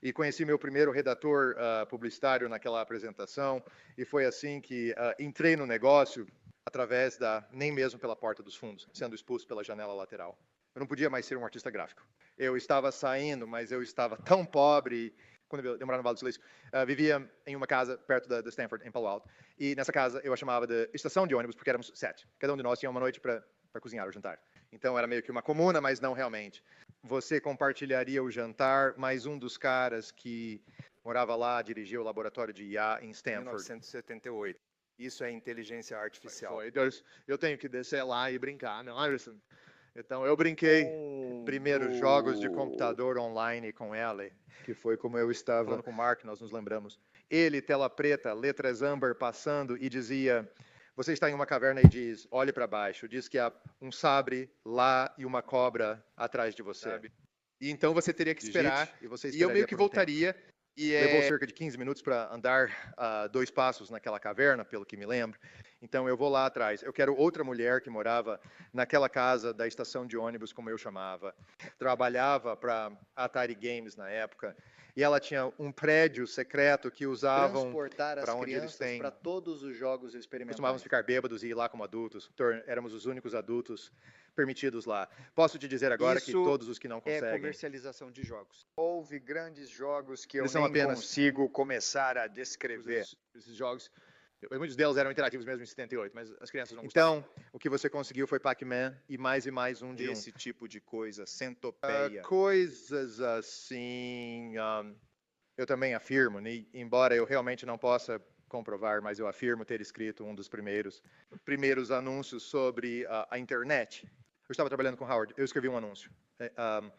E conheci meu primeiro redator publicitário naquela apresentação, e foi assim que entrei no negócio através nem mesmo pela porta dos fundos, sendo expulso pela janela lateral. Eu não podia mais ser um artista gráfico. Eu estava saindo, mas eu estava tão pobre, quando eu morava no Vale do Silício, vivia em uma casa perto da Stanford, em Palo Alto, e nessa casa eu a chamava de estação de ônibus, porque éramos 7. Cada um de nós tinha uma noite para cozinhar ou jantar. Então era meio que uma comuna, mas não realmente. Você compartilharia o jantar, mas um dos caras que morava lá dirigia o laboratório de IA em Stanford. 1978. Isso é inteligência artificial. Eu tenho que descer lá e brincar, não, Anderson? Então eu brinquei primeiros jogos de computador online com ele, que foi como eu estava falando com o Mark, nós nos lembramos. Ele, tela preta, letras âmbar passando e dizia: você está em uma caverna e diz, olhe para baixo, diz que há um sabre lá e uma cobra atrás de você. E então você teria que esperar, e eu meio que voltaria. Levou cerca de 15 minutos para andar 2 passos naquela caverna, pelo que me lembro. Então eu vou lá atrás. Eu quero outra mulher que morava naquela casa da estação de ônibus, como eu chamava. Trabalhava para Atari Games na época. E ela tinha um prédio secreto que usavam transportar as para onde eles crianças têm. para todos os jogos experimentais. Costumávamos ficar bêbados e ir lá como adultos. Éramos os únicos adultos permitidos lá. Posso te dizer agora que todos os que não conseguem... é comercialização de jogos. Houve grandes jogos que eu Eles são nem apenas- consigo começar a descrever. Esses jogos, muitos deles eram interativos mesmo em 78, mas as crianças não Então, gostavam. O que você conseguiu foi Pac-Man e mais um de Esse tipo de coisa, centopeia. coisas assim, eu também afirmo, embora eu realmente não possa comprovar, mas eu afirmo ter escrito um dos primeiros anúncios sobre a internet. Eu estava trabalhando com Howard, eu escrevi um anúncio.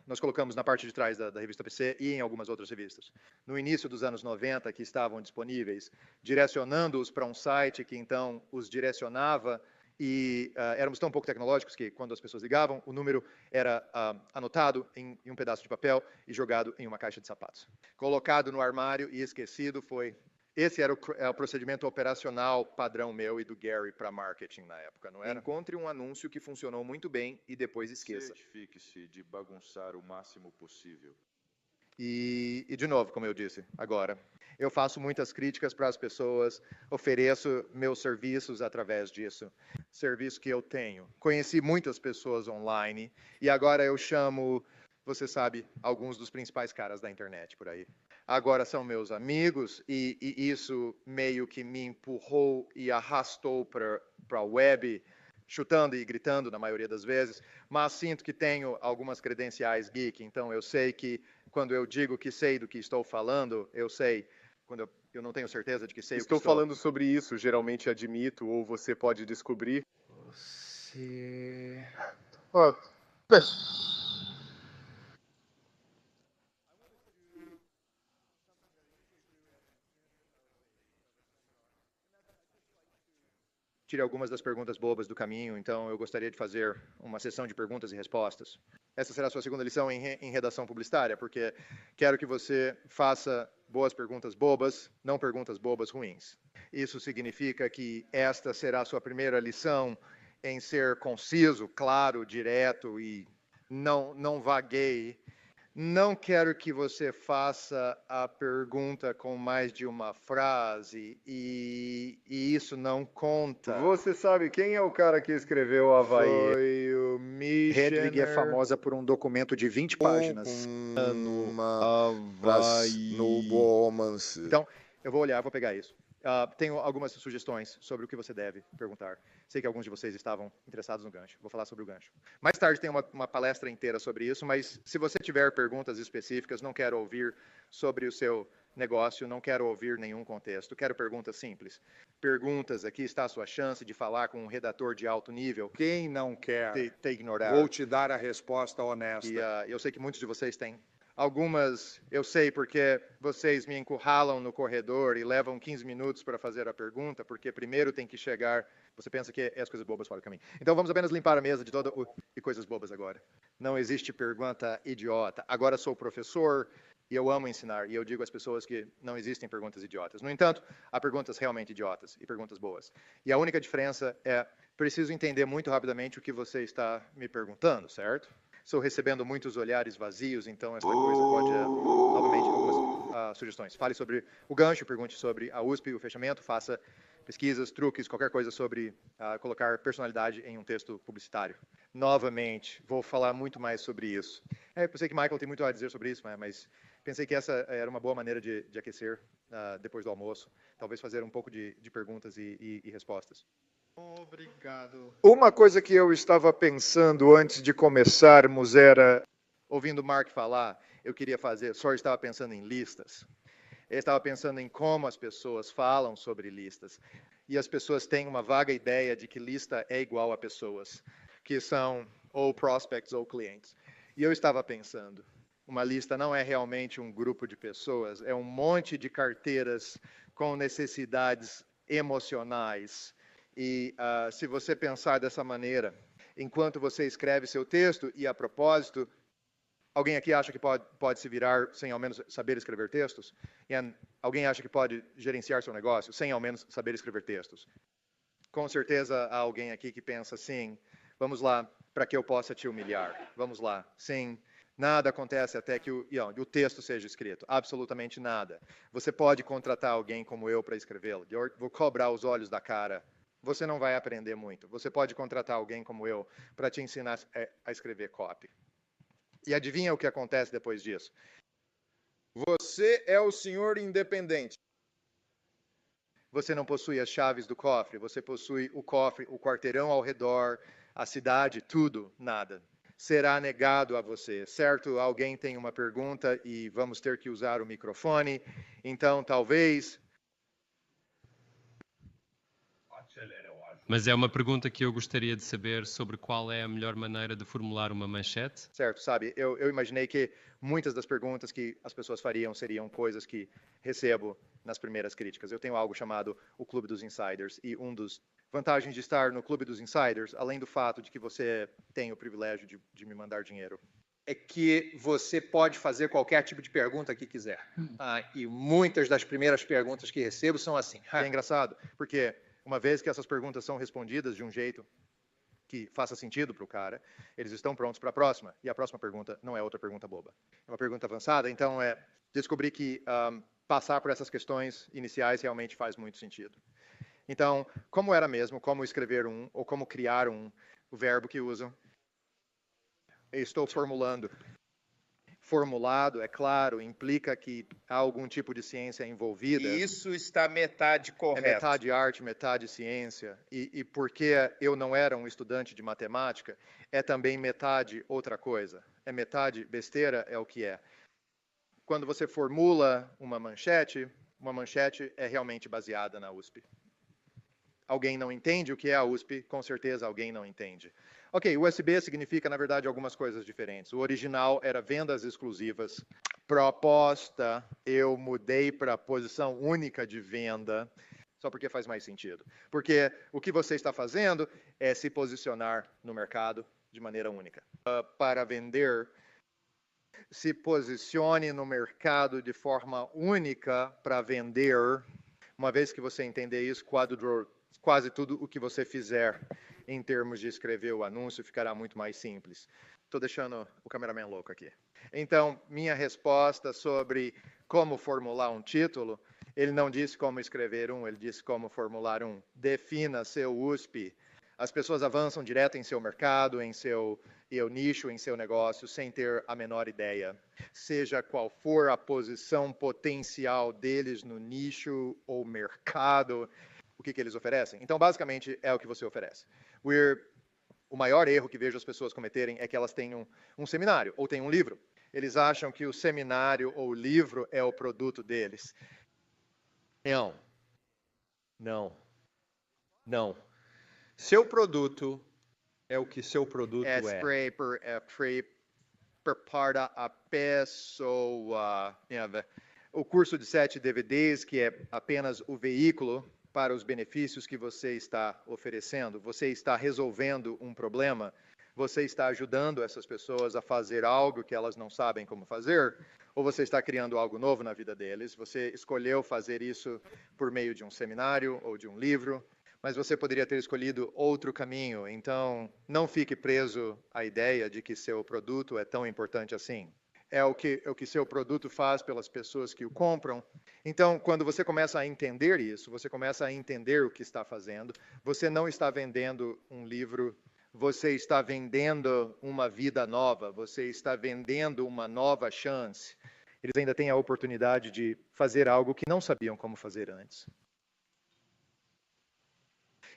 Nós colocamos na parte de trás da revista PC e em algumas outras revistas. No início dos anos 90, que estavam disponíveis, direcionando-os para um site que então os direcionava, e éramos tão pouco tecnológicos que, quando as pessoas ligavam, o número era anotado em um pedaço de papel e jogado em uma caixa de sapatos. Colocado no armário e esquecido foi... Esse era o procedimento operacional padrão meu e do Gary para marketing na época, não era? Encontre um anúncio que funcionou muito bem e depois esqueça. Certifique-se de bagunçar o máximo possível. E, de novo, como eu disse, agora, eu faço muitas críticas para as pessoas, ofereço meus serviços através disso, serviço que eu tenho. Conheci muitas pessoas online e agora eu chamo, você sabe, alguns dos principais caras da internet por aí. Agora são meus amigos e isso meio que me empurrou e arrastou para a web, chutando e gritando na maioria das vezes, mas sinto que tenho algumas credenciais geek, então eu sei que quando eu digo que sei do que estou falando, eu sei. Quando eu não tenho certeza de que sei o que Estou falando sobre isso, geralmente admito, ou você pode descobrir. Você... Tire algumas das perguntas bobas do caminho, então eu gostaria de fazer uma sessão de perguntas e respostas. Essa será a sua segunda lição em redação publicitária, porque quero que você faça boas perguntas bobas, não perguntas bobas ruins. Isso significa que esta será a sua primeira lição em ser conciso, claro, direto e não vagueie. Não quero que você faça a pergunta com mais de uma frase e isso não conta. Você sabe quem é o cara que escreveu Havaí? Foi o Hedwig é famosa por um documento de 20 páginas. Então, eu vou olhar, vou pegar isso. Tenho algumas sugestões sobre o que você deve perguntar. Sei que alguns de vocês estavam interessados no gancho. Vou falar sobre o gancho. Mais tarde tem uma palestra inteira sobre isso, mas se você tiver perguntas específicas, não quero ouvir sobre o seu negócio, não quero ouvir nenhum contexto. Quero perguntas simples. Perguntas, aqui está a sua chance de falar com um redator de alto nível. Quem não quer? Te ignorar. Vou te dar a resposta honesta. E eu sei que muitos de vocês têm. Algumas eu sei porque vocês me encurralam no corredor e levam 15 minutos para fazer a pergunta, porque primeiro tem que chegar. Você pensa que é as coisas bobas fora do caminho. Então vamos apenas limpar a mesa de toda e coisas bobas agora. Não existe pergunta idiota. Agora sou professor e eu amo ensinar e eu digo às pessoas que não existem perguntas idiotas. No entanto, há perguntas realmente idiotas e perguntas boas. E a única diferença é preciso entender muito rapidamente o que você está me perguntando, certo? Estou recebendo muitos olhares vazios, então esta coisa pode, novamente, algumas sugestões. Fale sobre o gancho, pergunte sobre a USP, o fechamento, faça pesquisas, truques, qualquer coisa sobre colocar personalidade em um texto publicitário. Novamente, vou falar muito mais sobre isso. Eu sei que Michael tem muito a dizer sobre isso, mas pensei que essa era uma boa maneira de aquecer depois do almoço. Talvez fazer um pouco de perguntas e respostas. Obrigado. Uma coisa que eu estava pensando antes de começarmos era... Ouvindo o Mark falar, eu queria fazer... Só estava pensando em listas. Eu estava pensando em como as pessoas falam sobre listas. E as pessoas têm uma vaga ideia de que lista é igual a pessoas, que são ou prospects ou clientes. E eu estava pensando, uma lista não é realmente um grupo de pessoas, é um monte de carteiras com necessidades emocionais. E se você pensar dessa maneira, enquanto você escreve seu texto, e a propósito, alguém aqui acha que pode se virar sem ao menos saber escrever textos? E alguém acha que pode gerenciar seu negócio sem ao menos saber escrever textos? Com certeza há alguém aqui que pensa assim, vamos lá, para que eu possa te humilhar. Vamos lá, sim. Nada acontece até que o texto seja escrito. Absolutamente nada. Você pode contratar alguém como eu para escrevê-lo. Eu vou cobrar os olhos da cara. Você não vai aprender muito. Você pode contratar alguém como eu para te ensinar a escrever copy. E adivinha o que acontece depois disso? Você é o senhor independente. Você não possui as chaves do cofre. Você possui o cofre, o quarteirão ao redor, a cidade, tudo, nada. Será negado a você, certo? Alguém tem uma pergunta e vamos ter que usar o microfone. Então, talvez... Mas é uma pergunta que eu gostaria de saber sobre qual é a melhor maneira de formular uma manchete. Certo, sabe, eu imaginei que muitas das perguntas que as pessoas fariam seriam coisas que recebo nas primeiras críticas. Eu tenho algo chamado o Clube dos Insiders, e um dos vantagens de estar no Clube dos Insiders, além do fato de que você tem o privilégio de me mandar dinheiro, é que você pode fazer qualquer tipo de pergunta que quiser. E muitas das primeiras perguntas que recebo são assim. É engraçado, porque... Uma vez que essas perguntas são respondidas de um jeito que faça sentido para o cara, eles estão prontos para a próxima. E a próxima pergunta não é outra pergunta boba. É uma pergunta avançada, então descobri que passar por essas questões iniciais realmente faz muito sentido. Então, como era mesmo, como escrever ou como criar o verbo que usam, eu estou formulando. Formulado, é claro, implica que há algum tipo de ciência envolvida. E isso está metade correto. É metade arte, metade ciência. E porque eu não era um estudante de matemática, é também metade outra coisa. É metade besteira, é o que é. Quando você formula uma manchete é realmente baseada na USP. Alguém não entende o que é a USP, com certeza alguém não entende. Ok, USB significa, na verdade, algumas coisas diferentes. O original era vendas exclusivas. Proposta, eu mudei para posição única de venda, só porque faz mais sentido. Porque o que você está fazendo é se posicionar no mercado de maneira única. Para vender, se posicione no mercado de forma única para vender. Uma vez que você entender isso, quase tudo o que você fizer em termos de escrever o anúncio ficará muito mais simples. Estou deixando o cameraman louco aqui. Então, minha resposta sobre como formular um título, ele não disse como escrever ele disse como formular Defina seu USP. As pessoas avançam direto em seu mercado, em seu e o nicho em seu negócio sem ter a menor ideia. Seja qual for a posição potencial deles no nicho ou mercado, o que eles oferecem. Então, basicamente, é o que você oferece. O maior erro que vejo as pessoas cometerem é que elas têm um seminário ou têm um livro. Eles acham que o seminário ou o livro é o produto deles. Não. Seu produto é o que seu produto é. Para a pessoa. O curso de 7 DVDs, que é apenas o veículo para os benefícios que você está oferecendo. Você está resolvendo um problema. Você está ajudando essas pessoas a fazer algo que elas não sabem como fazer, ou você está criando algo novo na vida deles. Você escolheu fazer isso por meio de um seminário ou de um livro, mas você poderia ter escolhido outro caminho. Então, não fique preso à ideia de que seu produto é tão importante assim. É o que seu produto faz pelas pessoas que o compram. Então, quando você começa a entender isso, você começa a entender o que está fazendo, você não está vendendo um livro, você está vendendo uma vida nova, você está vendendo uma nova chance. Eles ainda têm a oportunidade de fazer algo que não sabiam como fazer antes.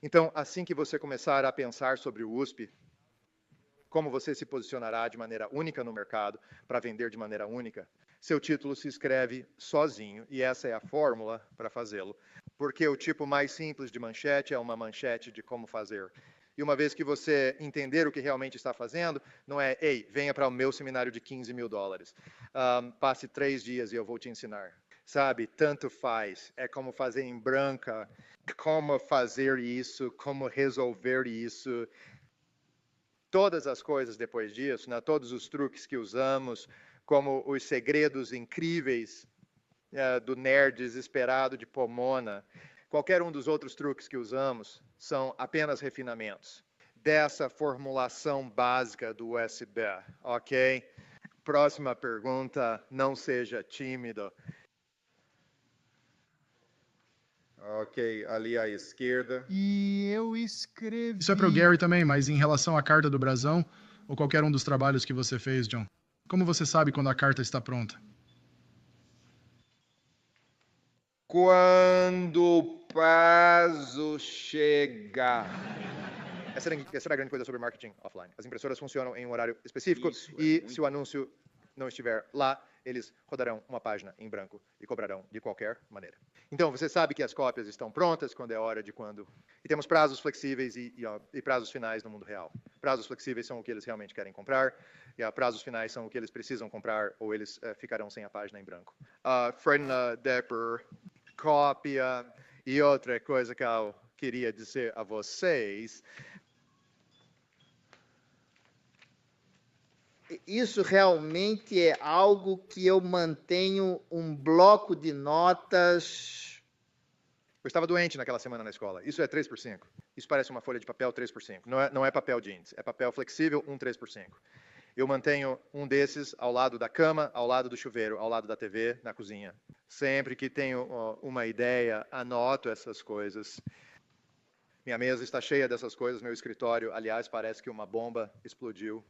Então, assim que você começar a pensar sobre o USP, como você se posicionará de maneira única no mercado para vender de maneira única, seu título se escreve sozinho, e essa é a fórmula para fazê-lo. Porque o tipo mais simples de manchete é uma manchete de como fazer. E uma vez que você entender o que realmente está fazendo, não é, ei, venha para o meu seminário de $15 mil. Passe 3 dias e eu vou te ensinar. Sabe, tanto faz. É como fazer em branca, como fazer isso, como resolver isso. Todas as coisas depois disso, né, todos os truques que usamos, como os segredos incríveis do nerd desesperado de Pomona, qualquer um dos outros truques que usamos são apenas refinamentos dessa formulação básica do USB, ok? Próxima pergunta, não seja tímido. Ok, ali à esquerda. E eu escrevi... Isso é para o Gary também, mas em relação à carta do brasão, ou qualquer um dos trabalhos que você fez, John, como você sabe quando a carta está pronta? Quando o prazo chegar. Essa era a grande coisa sobre marketing offline. As impressoras funcionam em um horário específico e se o anúncio não estiver lá, eles rodarão uma página em branco e cobrarão de qualquer maneira. Então, você sabe que as cópias estão prontas quando é hora de quando. E temos prazos flexíveis e prazos finais no mundo real. Prazos flexíveis são o que eles realmente querem comprar, e prazos finais são o que eles precisam comprar, ou eles ficarão sem a página em branco. Fred Depper, cópia, e outra coisa que eu queria dizer a vocês. Isso realmente é algo que eu mantenho um bloco de notas. Eu estava doente naquela semana na escola. Isso é 3x5. Isso parece uma folha de papel 3x5. Não é papel jeans, é papel flexível 3x5. Eu mantenho um desses ao lado da cama, ao lado do chuveiro, ao lado da TV, na cozinha. Sempre que tenho uma ideia, anoto essas coisas. Minha mesa está cheia dessas coisas, meu escritório, aliás, parece que uma bomba explodiu.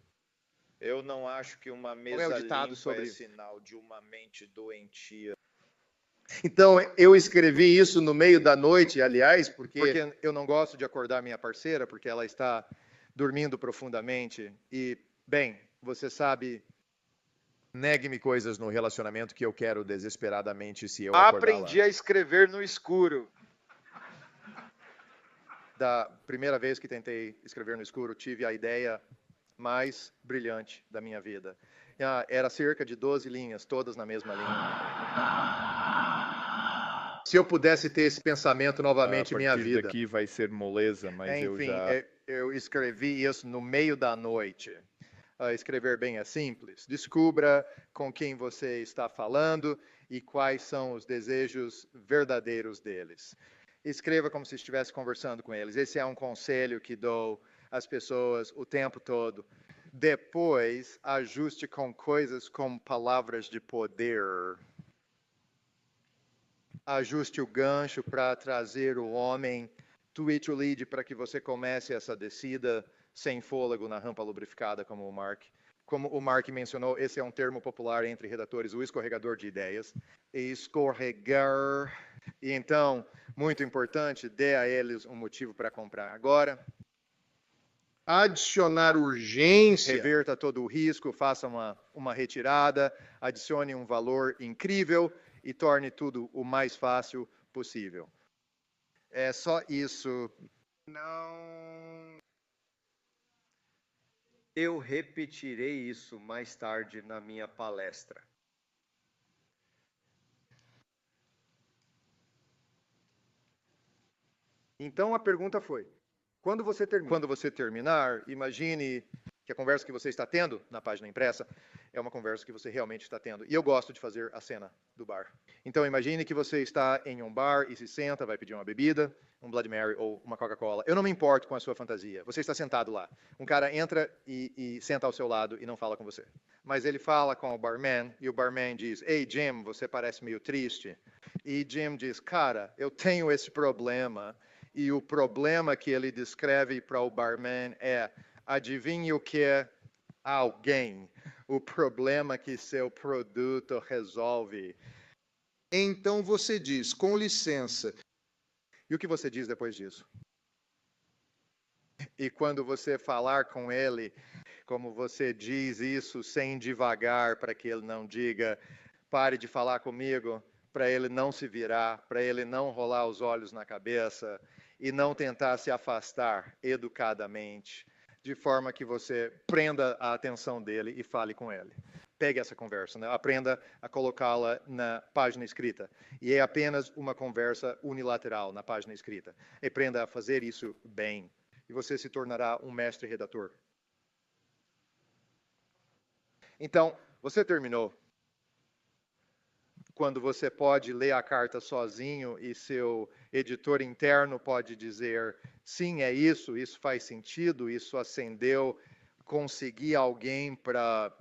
Eu não acho que uma mesa limpa é sinal de uma mente doentia. Então, eu escrevi isso no meio da noite, aliás, porque eu não gosto de acordar minha parceira, porque ela está dormindo profundamente. E, bem, você sabe, negue-me coisas no relacionamento que eu quero desesperadamente se eu acordar Aprendi a escrever no escuro. Da primeira vez que tentei escrever no escuro, tive a ideia mais brilhante da minha vida. Era cerca de 12 linhas, todas na mesma linha. Se eu pudesse ter esse pensamento novamente em minha vida. Daqui vai ser moleza, mas enfim, eu escrevi isso no meio da noite. Escrever bem é simples. Descubra com quem você está falando e quais são os desejos verdadeiros deles. Escreva como se estivesse conversando com eles. Esse é um conselho que dou às pessoas o tempo todo. Depois, ajuste com coisas como palavras de poder. Ajuste o gancho para trazer o homem. Tweet o lead para que você comece essa descida sem fôlego na rampa lubrificada, como o Mark mencionou, esse é um termo popular entre redatores, o escorregador de ideias. Escorregar. E então, muito importante, dê a eles um motivo para comprar agora. Adicionar urgência. Reverta todo o risco, faça uma retirada, adicione um valor incrível e torne tudo o mais fácil possível. É só isso. Não. Eu repetirei isso mais tarde na minha palestra. Então a pergunta foi: quando você terminar, imagine que a conversa que você está tendo na página impressa é uma conversa que você realmente está tendo. E eu gosto de fazer a cena do bar. Então imagine que você está em um bar e se senta, vai pedir uma bebida, um Bloody Mary ou uma Coca-Cola. Eu não me importo com a sua fantasia. Você está sentado lá. Um cara entra e senta ao seu lado e não fala com você. Mas ele fala com o barman e o barman diz: "Ei, Jim, você parece meio triste." E Jim diz: "Cara, eu tenho esse problema." E o problema que ele descreve para o barman é: adivinhe o que é alguém? O problema que seu produto resolve. Então você diz, com licença. E o que você diz depois disso? E quando você falar com ele, como você diz isso sem devagar, para que ele não diga: pare de falar comigo, para ele não se virar, para ele não rolar os olhos na cabeça e não tentar se afastar educadamente, de forma que você prenda a atenção dele e fale com ele. Pegue essa conversa, né? Aprenda a colocá-la na página escrita. E é apenas uma conversa unilateral na página escrita. Aprenda a fazer isso bem. E você se tornará um mestre redator. Então, você terminou. Quando você pode ler a carta sozinho e seu editor interno pode dizer: sim, é isso faz sentido, isso acendeu, conseguir alguém para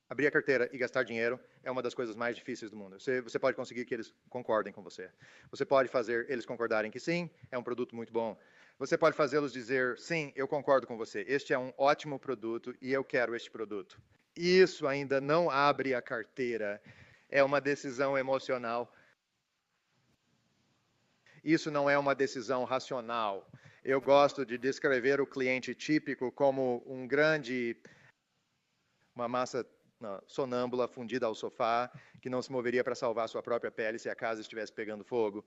abrir a carteira e gastar dinheiro é uma das coisas mais difíceis do mundo. Você pode conseguir que eles concordem com você. Você pode fazer eles concordarem que sim, é um produto muito bom. Você pode fazê-los dizer: sim, eu concordo com você, este é um ótimo produto e eu quero este produto. Isso ainda não abre a carteira. É uma decisão emocional. Isso não é uma decisão racional. Eu gosto de descrever o cliente típico como uma massa sonâmbula fundida ao sofá, que não se moveria para salvar sua própria pele se a casa estivesse pegando fogo.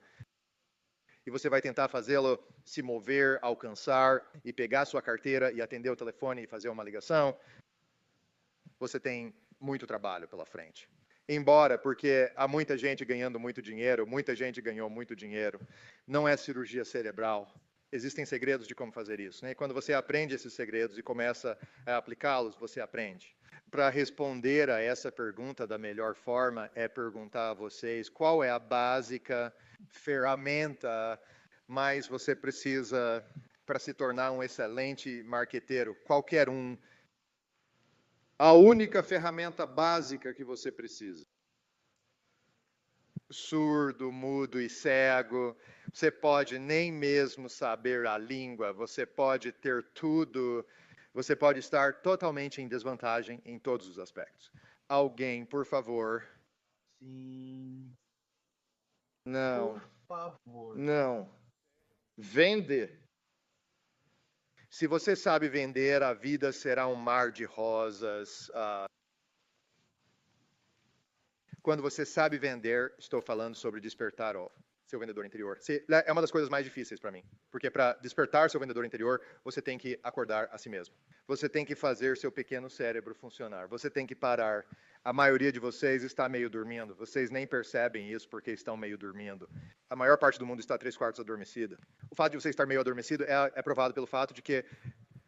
E você vai tentar fazê-lo se mover, alcançar e pegar sua carteira e atender o telefone e fazer uma ligação. Você tem muito trabalho pela frente. Embora, porque há muita gente ganhando muito dinheiro, muita gente ganhou muito dinheiro, não é cirurgia cerebral. Existem segredos de como fazer isso, né? E quando você aprende esses segredos e começa a aplicá-los, você aprende. Para responder a essa pergunta da melhor forma, é perguntar a vocês qual é a básica ferramenta mais você precisa para se tornar um excelente marqueteiro. Qualquer um. A única ferramenta básica que você precisa. Surdo, mudo e cego. Você pode nem mesmo saber a língua. Você pode ter tudo. Você pode estar totalmente em desvantagem em todos os aspectos. Alguém, por favor. Sim. Não. Por favor. Não. Vender. Se você sabe vender, a vida será um mar de rosas. Quando você sabe vender, estou falando sobre despertar o seu vendedor interior. É uma das coisas mais difíceis para mim. Porque para despertar seu vendedor interior, você tem que acordar a si mesmo. Você tem que fazer seu pequeno cérebro funcionar. Você tem que parar. A maioria de vocês está meio dormindo. Vocês nem percebem isso porque estão meio dormindo. A maior parte do mundo está 3/4 adormecida. O fato de você estar meio adormecido é provado pelo fato de que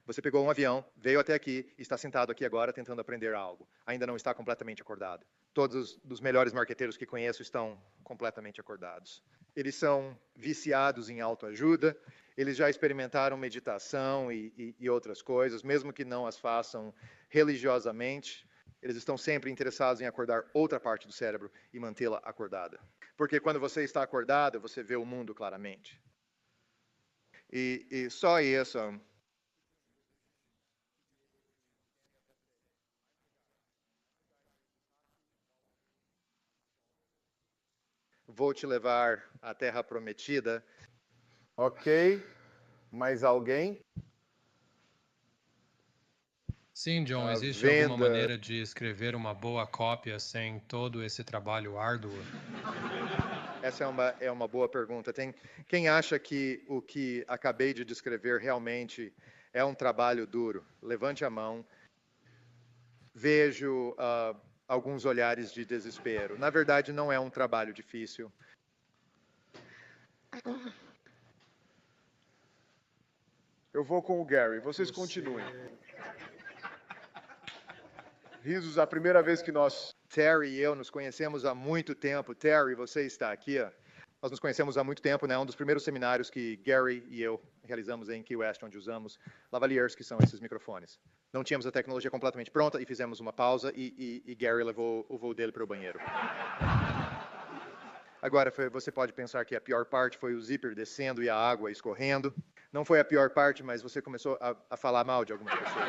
você pegou um avião, veio até aqui e está sentado aqui agora tentando aprender algo. Ainda não está completamente acordado. Todos os melhores marqueteiros que conheço estão completamente acordados. Eles são viciados em autoajuda, eles já experimentaram meditação e outras coisas, mesmo que não as façam religiosamente. Eles estão sempre interessados em acordar outra parte do cérebro e mantê-la acordada. Porque quando você está acordado, você vê o mundo claramente. E só isso. vou te levar à Terra Prometida. Ok. Mais alguém? Sim, John, A existe alguma venda- maneira de escrever uma boa cópia sem todo esse trabalho árduo? Essa é uma boa pergunta. Quem acha que o que acabei de descrever realmente é um trabalho duro? Levante a mão. Vejo alguns olhares de desespero. Na verdade, não é um trabalho difícil. Eu vou com o Gary. Vocês continuem. Risos, a primeira vez que nós... Terry e eu nos conhecemos há muito tempo. Terry, você está aqui. Nós nos conhecemos há muito tempo, né? Um dos primeiros seminários que Gary e eu realizamos em Key West, onde usamos lavaliers, que são esses microfones. Não tínhamos a tecnologia completamente pronta e fizemos uma pausa e Gary levou o voo dele para o banheiro. Agora, você pode pensar que a pior parte foi o zíper descendo e a água escorrendo. Não foi a pior parte, mas você começou a falar mal de algumas pessoas.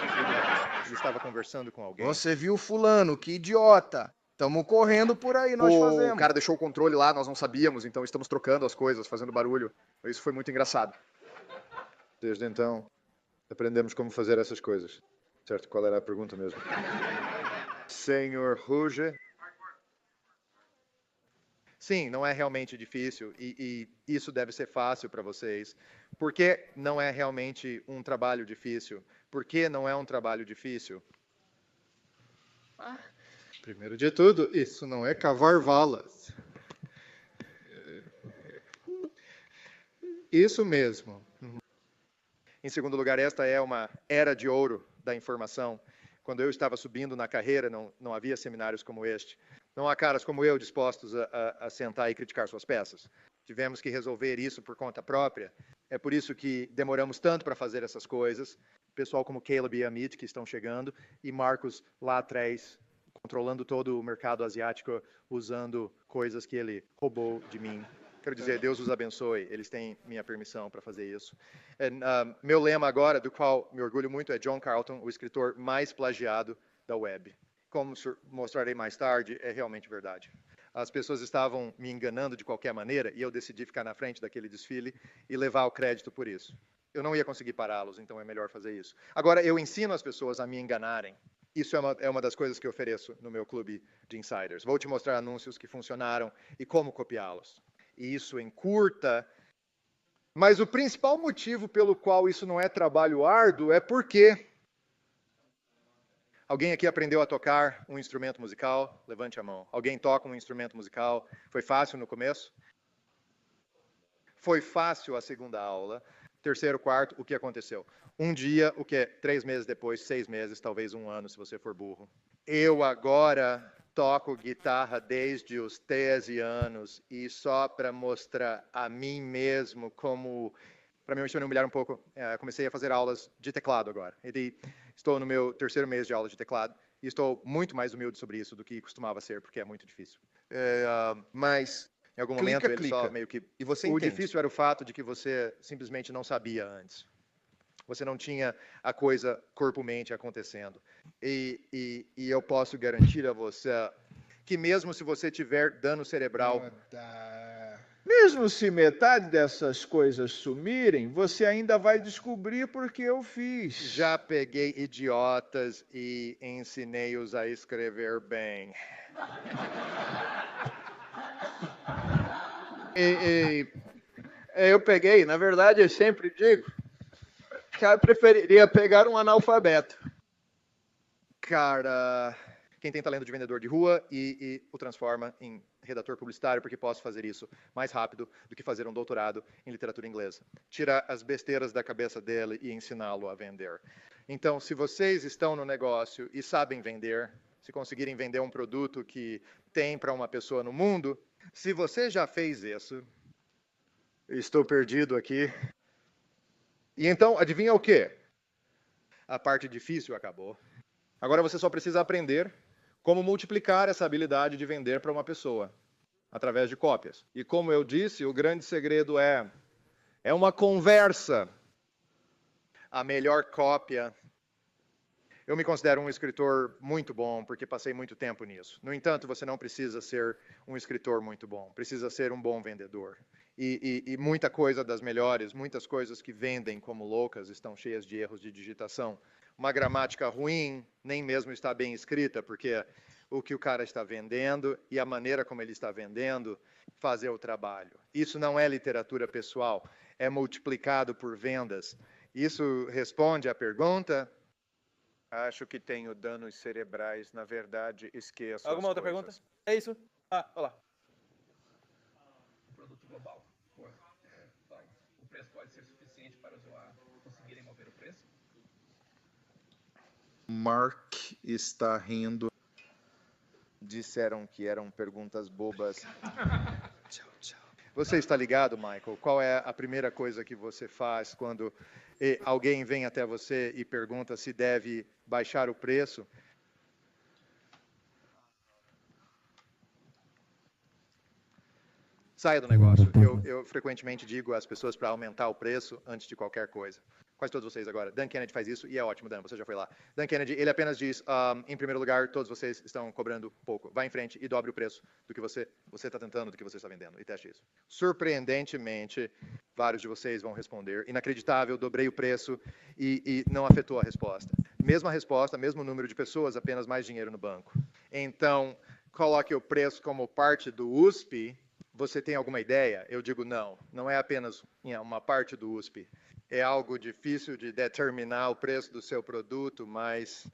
Você estava conversando com alguém. Você viu fulano, que idiota. Estamos correndo por aí, nós fazemos. O cara deixou o controle lá, nós não sabíamos, então estamos trocando as coisas, fazendo barulho. Isso foi muito engraçado. Desde então, aprendemos como fazer essas coisas. Certo? Qual era a pergunta mesmo? Senhor Ruge. Sim, não é realmente difícil e isso deve ser fácil para vocês. Por que não é realmente um trabalho difícil? Por que não é um trabalho difícil? Primeiro de tudo, isso não é cavar valas. Isso mesmo. Em segundo lugar, esta é uma era de ouro da informação. Quando eu estava subindo na carreira, não havia seminários como este. Não há caras como eu dispostos a sentar e criticar suas peças. Tivemos que resolver isso por conta própria. É por isso que demoramos tanto para fazer essas coisas. Pessoal como Caleb e Amit, que estão chegando, e Marcos lá atrás, controlando todo o mercado asiático, usando coisas que ele roubou de mim. Quero dizer, Deus os abençoe, eles têm minha permissão para fazer isso. Meu lema agora, do qual me orgulho muito, é John Carlton, o escritor mais plagiado da web. Como mostrarei mais tarde, é realmente verdade. As pessoas estavam me enganando de qualquer maneira e eu decidi ficar na frente daquele desfile e levar o crédito por isso. Eu não ia conseguir pará-los, então é melhor fazer isso. Agora, eu ensino as pessoas a me enganarem. Isso é uma das coisas que eu ofereço no meu clube de insiders. Vou te mostrar anúncios que funcionaram e como copiá-los. E isso encurta. Mas o principal motivo pelo qual isso não é trabalho árduo é porque... Alguém aqui aprendeu a tocar um instrumento musical? Levante a mão. Alguém toca um instrumento musical? Foi fácil no começo? Foi fácil a segunda aula. Terceiro, quarto, o que aconteceu? Um dia, o que? 3 meses depois, 6 meses, talvez 1 ano, se você for burro. Eu agora toco guitarra desde os 13 anos e só para mostrar a mim mesmo como... Para me humilhar um pouco, comecei a fazer aulas de teclado agora. Estou no meu 3º mês de aula de teclado e estou muito mais humilde sobre isso do que costumava ser, porque é muito difícil. Mas, em algum momento, ele só meio que... E você o entende. difícil era o fato de que você simplesmente não sabia antes. Você não tinha a coisa corpo-mente acontecendo. E eu posso garantir a você que mesmo se você tiver dano cerebral... Mesmo se metade dessas coisas sumirem, você ainda vai descobrir porque eu fiz. Já peguei idiotas e ensinei-os a escrever bem. Eu peguei, na verdade, eu sempre digo que eu preferiria pegar um analfabeto. Cara, quem tem talento de vendedor de rua e o transforma em redator publicitário, porque posso fazer isso mais rápido do que fazer um doutorado em literatura inglesa. Tirar as besteiras da cabeça dele e ensiná-lo a vender. Então, se vocês estão no negócio e sabem vender, se conseguirem vender um produto que tem para uma pessoa no mundo, se você já fez isso, estou perdido aqui. E então, adivinha o quê? A parte difícil acabou. Agora você só precisa aprender como multiplicar essa habilidade de vender para uma pessoa, através de cópias. E como eu disse, o grande segredo é uma conversa. A melhor cópia Eu me considero um escritor muito bom, porque passei muito tempo nisso. No entanto, você não precisa ser um escritor muito bom, precisa ser um bom vendedor. E muita coisa das melhores, muitas coisas que vendem como loucas estão cheias de erros de digitação. Uma gramática ruim nem mesmo está bem escrita, porque o que o cara está vendendo e a maneira como ele está vendendo fazer o trabalho. Isso não é literatura pessoal, é multiplicado por vendas. Isso responde à pergunta? Acho que tenho danos cerebrais. Na verdade, esqueço. Alguma outra pergunta? É isso? Ah, olá. Produto global. O preço pode ser suficiente para conseguirem mover o preço? Mark está rindo. Disseram que eram perguntas bobas. Tchau, tchau. Você está ligado, Michael? Qual é a primeira coisa que você faz quando alguém vem até você e pergunta se deve baixar o preço? Saia do negócio. Eu frequentemente digo às pessoas para aumentar o preço antes de qualquer coisa. Quase todos vocês agora. Dan Kennedy faz isso e é ótimo, Dan, você já foi lá. Dan Kennedy, ele apenas diz, em primeiro lugar, todos vocês estão cobrando pouco. Vá em frente e dobre o preço do que você está tentando, do que você está vendendo. E teste isso. Surpreendentemente, vários de vocês vão responder. Inacreditável, dobrei o preço e não afetou a resposta. Mesma resposta, mesmo número de pessoas, apenas mais dinheiro no banco. Então, coloque o preço como parte do USP. Você tem alguma ideia? Eu digo não. Não é apenas uma parte do USP. É algo difícil de determinar o preço do seu produto, mas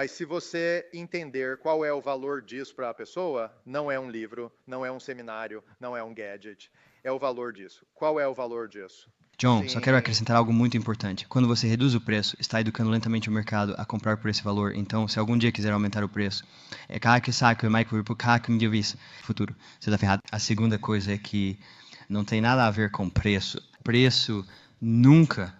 se você entender qual é o valor disso para a pessoa, não é um livro, não é um seminário, não é um gadget, é o valor disso. Qual é o valor disso? John, Sim. só quero acrescentar algo muito importante. Quando você reduz o preço, está educando lentamente o mercado a comprar por esse valor. Então, se algum dia quiser aumentar o preço, futuro, você está ferrado. A segunda coisa é que não tem nada a ver com preço. Preço nunca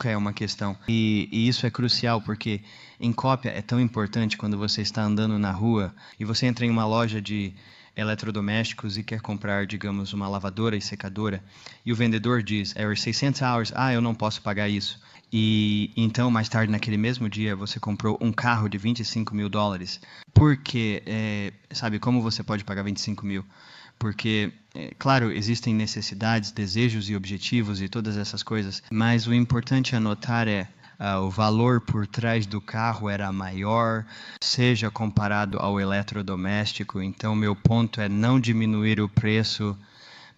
é uma questão. E isso é crucial, porque em cópia é tão importante quando você está andando na rua e você entra em uma loja de eletrodomésticos e quer comprar, digamos, uma lavadora e secadora, e o vendedor diz, $600, eu não posso pagar isso. E então, mais tarde, naquele mesmo dia, você comprou um carro de $25 mil. Porque, sabe, como você pode pagar 25 mil? Porque, claro, existem necessidades, desejos e objetivos e todas essas coisas, mas o importante a notar é o valor por trás do carro era maior, seja comparado ao eletrodoméstico. Então, meu ponto é não diminuir o preço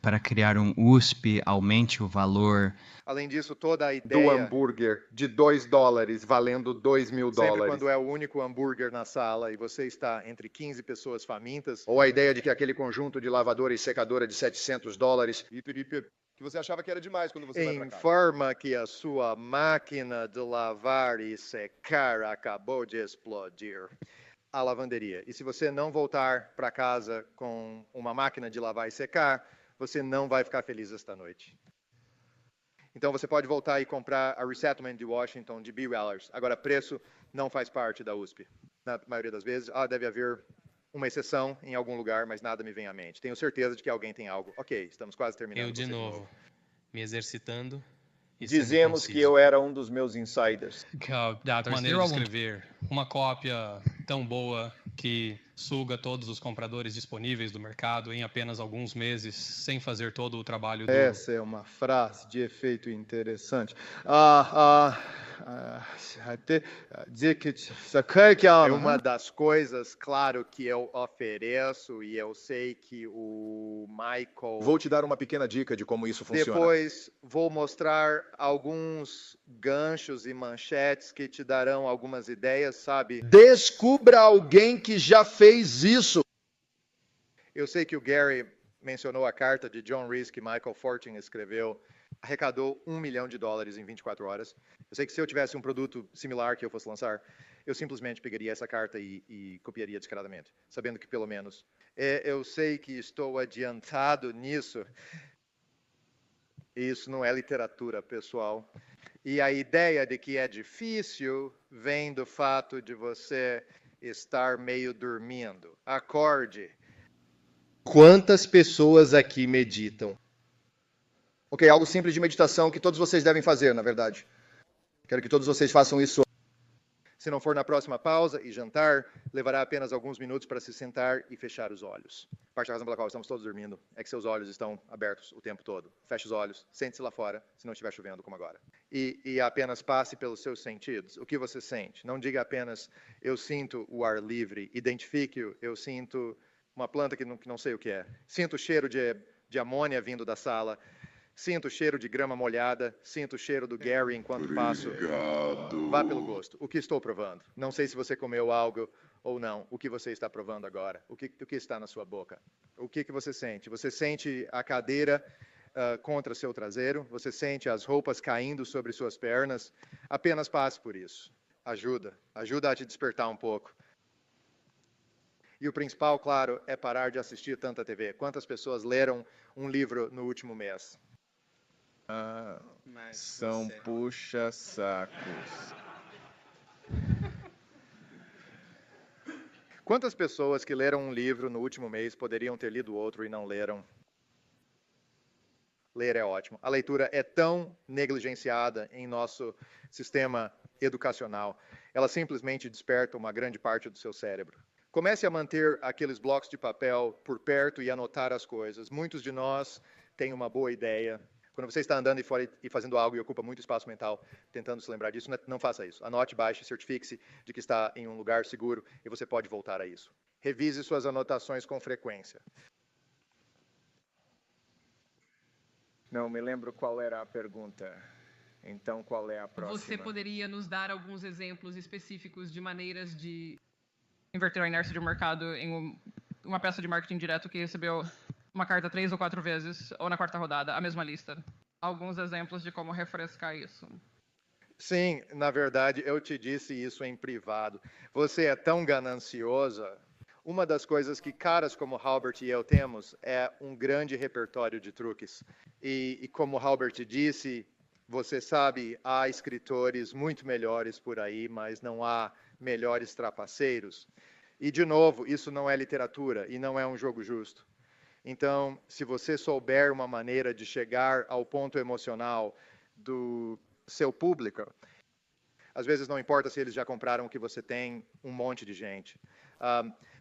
para criar um USP, aumente o valor. Além disso, toda a ideia do hambúrguer de $2 valendo $2 mil. Sempre quando é o único hambúrguer na sala e você está entre 15 pessoas famintas. Ou a ideia de que aquele conjunto de lavadora e secadora de $700 que você achava que era demais quando você vai pra casa. Informa que a sua máquina de lavar e secar acabou de explodir. A lavanderia. E se você não voltar para casa com uma máquina de lavar e secar, você não vai ficar feliz esta noite. Então você pode voltar e comprar a Resettlement de Washington de B. Wellers. Agora, preço não faz parte da USP. Na maioria das vezes, deve haver uma exceção em algum lugar, mas nada me vem à mente. Tenho certeza de que alguém tem algo. Ok, estamos quase terminando. Eu de novo, me exercitando. Dizemos que eu era um dos meus insiders. A maneira de escrever. Uma cópia tão boa que suga todos os compradores disponíveis do mercado em apenas alguns meses, sem fazer todo o trabalho do... Essa é uma frase de efeito interessante. É uma das coisas, claro, que eu ofereço e eu sei que o Michael... Vou te dar uma pequena dica de como isso funciona. Depois vou mostrar alguns ganchos e manchetes que te darão algumas ideias, sabe? Descubra alguém que já fez isso. Eu sei que o Gary mencionou a carta de John Reese que Michael Fortin escreveu. Arrecadou $1 milhão em 24 horas. Eu sei que se eu tivesse um produto similar que eu fosse lançar, eu simplesmente pegaria essa carta e copiaria descaradamente, sabendo que pelo menos eu sei que estou adiantado nisso. Isso não é literatura, pessoal. E a ideia de que é difícil vem do fato de você estar meio dormindo. Acorde. Quantas pessoas aqui meditam? Ok, algo simples de meditação que todos vocês devem fazer, na verdade. Quero que todos vocês façam isso. Se não for na próxima pausa e jantar, levará apenas alguns minutos para se sentar e fechar os olhos. Parte da razão pela qual estamos todos dormindo é que seus olhos estão abertos o tempo todo. Feche os olhos, sente-se lá fora, se não estiver chovendo como agora. E apenas passe pelos seus sentidos. O que você sente? Não diga apenas, eu sinto o ar livre. Identifique-o, eu sinto uma planta que não sei o que é. Sinto o cheiro de amônia vindo da sala. Sinto o cheiro de grama molhada, sinto o cheiro do Gary enquanto passo. Vá pelo gosto. O que estou provando? Não sei se você comeu algo ou não. O que você está provando agora? O que está na sua boca? O que você sente? Você sente a cadeira contra seu traseiro? Você sente as roupas caindo sobre suas pernas? Apenas passe por isso. Ajuda a te despertar um pouco. E o principal, claro, é parar de assistir tanta TV. Quantas pessoas leram um livro no último mês? São puxa-sacos. Quantas pessoas que leram um livro no último mês poderiam ter lido outro e não leram? Ler é ótimo. A leitura é tão negligenciada em nosso sistema educacional. Ela simplesmente desperta uma grande parte do seu cérebro. Comece a manter aqueles blocos de papel por perto e anotar as coisas. Muitos de nós têm uma boa ideia. Quando você está andando e fazendo algo e ocupa muito espaço mental, tentando se lembrar disso, não faça isso. Anote, baixe, certifique-se de que está em um lugar seguro e você pode voltar a isso. Revise suas anotações com frequência. Não me lembro qual era a pergunta. Então, qual é a próxima? Você poderia nos dar alguns exemplos específicos de maneiras de inverter a inércia de um mercado em uma peça de marketing direto que recebeu uma carta 3 ou 4 vezes, ou na quarta rodada, a mesma lista? Alguns exemplos de como refrescar isso. Sim, na verdade, eu te disse isso em privado. Você é tão gananciosa. Uma das coisas que caras como Halbert e eu temos é um grande repertório de truques. E como Halbert disse, você sabe, há escritores muito melhores por aí, mas não há melhores trapaceiros. E, de novo, isso não é literatura e não é um jogo justo. Então, se você souber uma maneira de chegar ao ponto emocional do seu público, às vezes não importa se eles já compraram o que você tem, um monte de gente.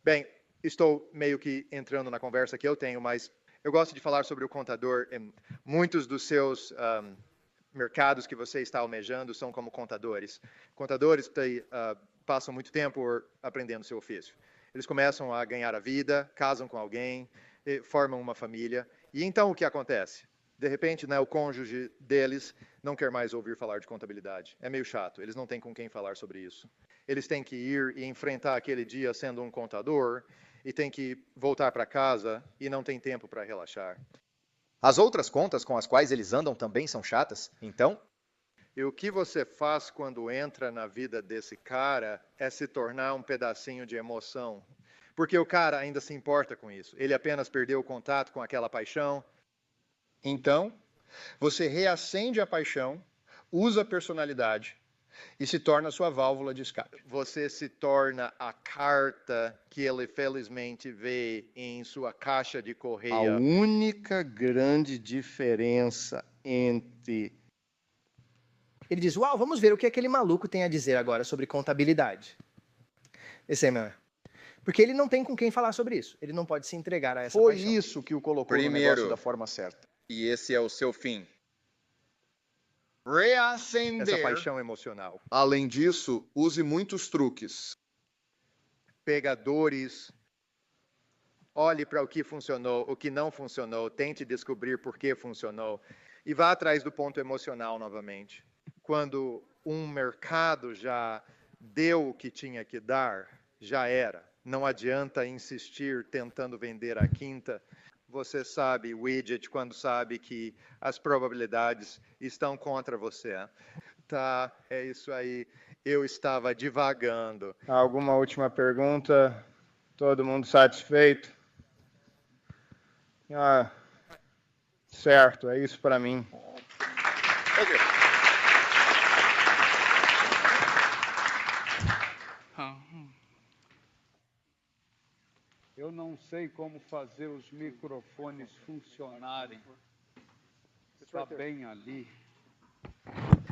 Bem, estou meio que entrando na conversa que eu tenho, mas eu gosto de falar sobre o contador. Muitos dos seus mercados que você está almejando são como contadores. Contadores passam muito tempo aprendendo seu ofício. Eles começam a ganhar a vida, casam com alguém, formam uma família. E então o que acontece? De repente, o cônjuge deles não quer mais ouvir falar de contabilidade. É meio chato, eles não têm com quem falar sobre isso. Eles têm que ir e enfrentar aquele dia sendo um contador e têm que voltar para casa e não tem tempo para relaxar. As outras contas com as quais eles andam também são chatas, então? E o que você faz quando entra na vida desse cara é se tornar um pedacinho de emoção. Porque o cara ainda se importa com isso. Ele apenas perdeu o contato com aquela paixão. Então, você reacende a paixão, usa a personalidade e se torna sua válvula de escape. Você se torna a carta que ele felizmente vê em sua caixa de correio. A única grande diferença entre... Ele diz, uau, vamos ver o que aquele maluco tem a dizer agora sobre contabilidade. Esse aí, meu. Porque ele não tem com quem falar sobre isso. Ele não pode se entregar a essa Foi paixão. isso que o colocou no negócio da forma certa. E esse é o seu fim. Reacender essa paixão emocional. Além disso, use muitos truques. Pegadores. Olhe para o que funcionou, o que não funcionou. Tente descobrir por que funcionou. E vá atrás do ponto emocional novamente. Quando um mercado já deu o que tinha que dar, já era. Não adianta insistir tentando vender a quinta. Você sabe, widget, quando sabe que as probabilidades estão contra você. Tá, é isso aí. Eu estava divagando. Alguma última pergunta? Todo mundo satisfeito? Certo, é isso para mim. Eu não sei como fazer os microfones funcionarem. Está bem ali.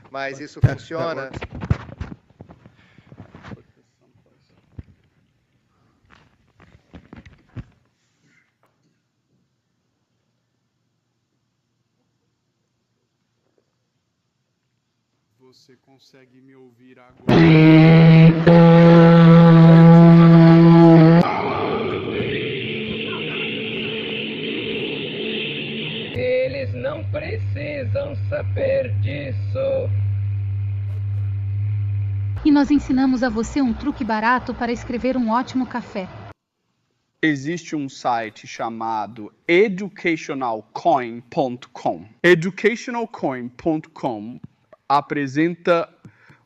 Mas isso funciona. você consegue me ouvir agora. Eles não precisam saber disso. E nós ensinamos a você um truque barato para escrever um ótimo café. Existe um site chamado educationalcoin.com. Educationalcoin.com apresenta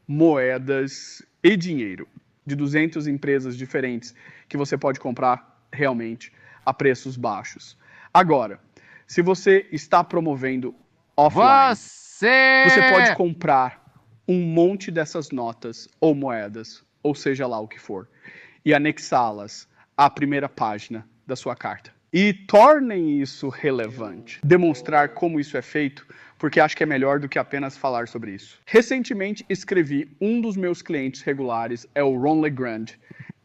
moedas e dinheiro de 200 empresas diferentes que você pode comprar realmente a preços baixos. Agora, se você está promovendo offline, você pode comprar um monte dessas notas ou moedas, ou seja lá o que for, e anexá-las à primeira página da sua carta. E tornem isso relevante. Demonstrar como isso é feito, porque acho que é melhor do que apenas falar sobre isso. Recentemente escrevi, um dos meus clientes regulares é o Ron LeGrand.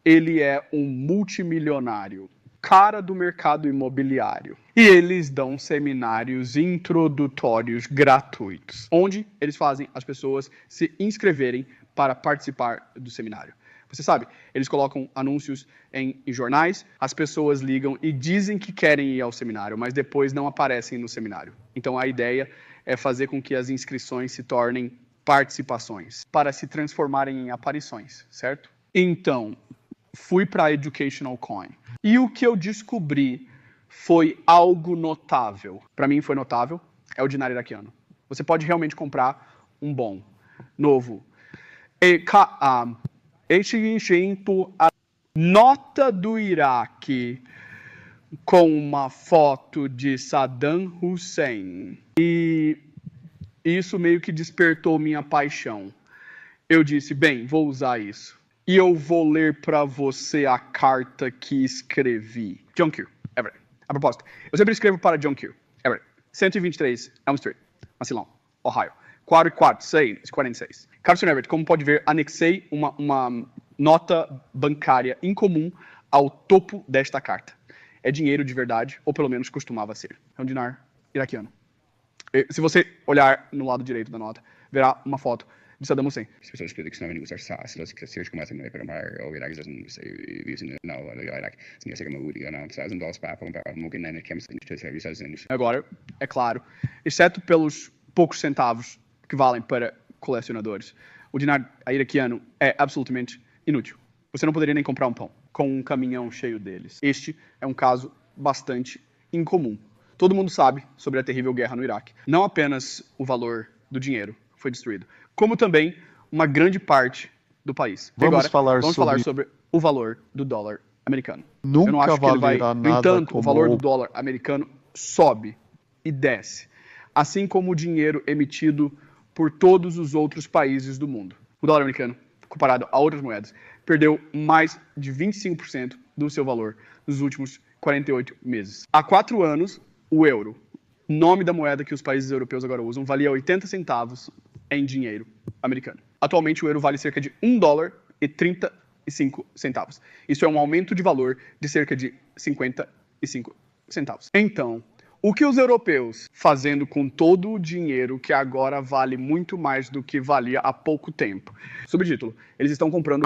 Ele é um multimilionário, cara do mercado imobiliário. E eles dão seminários introdutórios gratuitos, onde eles fazem as pessoas se inscreverem para participar do seminário. Você sabe, eles colocam anúncios em jornais, as pessoas ligam e dizem que querem ir ao seminário, mas depois não aparecem no seminário. Então a ideia é fazer com que as inscrições se tornem participações, para se transformarem em aparições, certo? Então, fui para a Educational Coin. E o que eu descobri foi algo notável. Para mim foi notável, é o dinário iraquiano. Você pode realmente comprar um bom, novo. A nota do Iraque com uma foto de Saddam Hussein. E isso meio que despertou minha paixão. Eu disse, bem, vou usar isso. E eu vou ler para você a carta que escrevi. John Q. Everett. A propósito, eu sempre escrevo para John Q. Everett. 123 Elm Street, Massillon, Ohio. 446. Caro Sr. Everett, como pode ver, anexei uma nota bancária incomum ao topo desta carta. É dinheiro de verdade, ou pelo menos costumava ser. É um dinar iraquiano. Se você olhar no lado direito da nota, verá uma foto de Saddam Hussein. As pessoas que não negociar se eles começam a programar o Iraque não o Iraque agora, é claro, exceto pelos poucos centavos que valem para colecionadores, o dinar iraquiano é absolutamente inútil. Você não poderia nem comprar um pão com um caminhão cheio deles. Este é um caso bastante incomum. Todo mundo sabe sobre a terrível guerra no Iraque. Não apenas o valor do dinheiro foi destruído, como também uma grande parte do país. Vamos falar sobre o valor do dólar americano. Nunca eu não acho que ele vai. valerá No nada entanto, o como valor do dólar americano sobe e desce, assim como o dinheiro emitido por todos os outros países do mundo. O dólar americano, comparado a outras moedas, perdeu mais de 25% do seu valor nos últimos 48 meses. Há 4 anos, o euro, nome da moeda que os países europeus agora usam, valia 80 centavos em dinheiro americano. Atualmente, o euro vale cerca de $1,35. Isso é um aumento de valor de cerca de 55 centavos. Então, o que os europeus, fazendo com todo o dinheiro que agora vale muito mais do que valia há pouco tempo? Subtítulo, eles estão comprando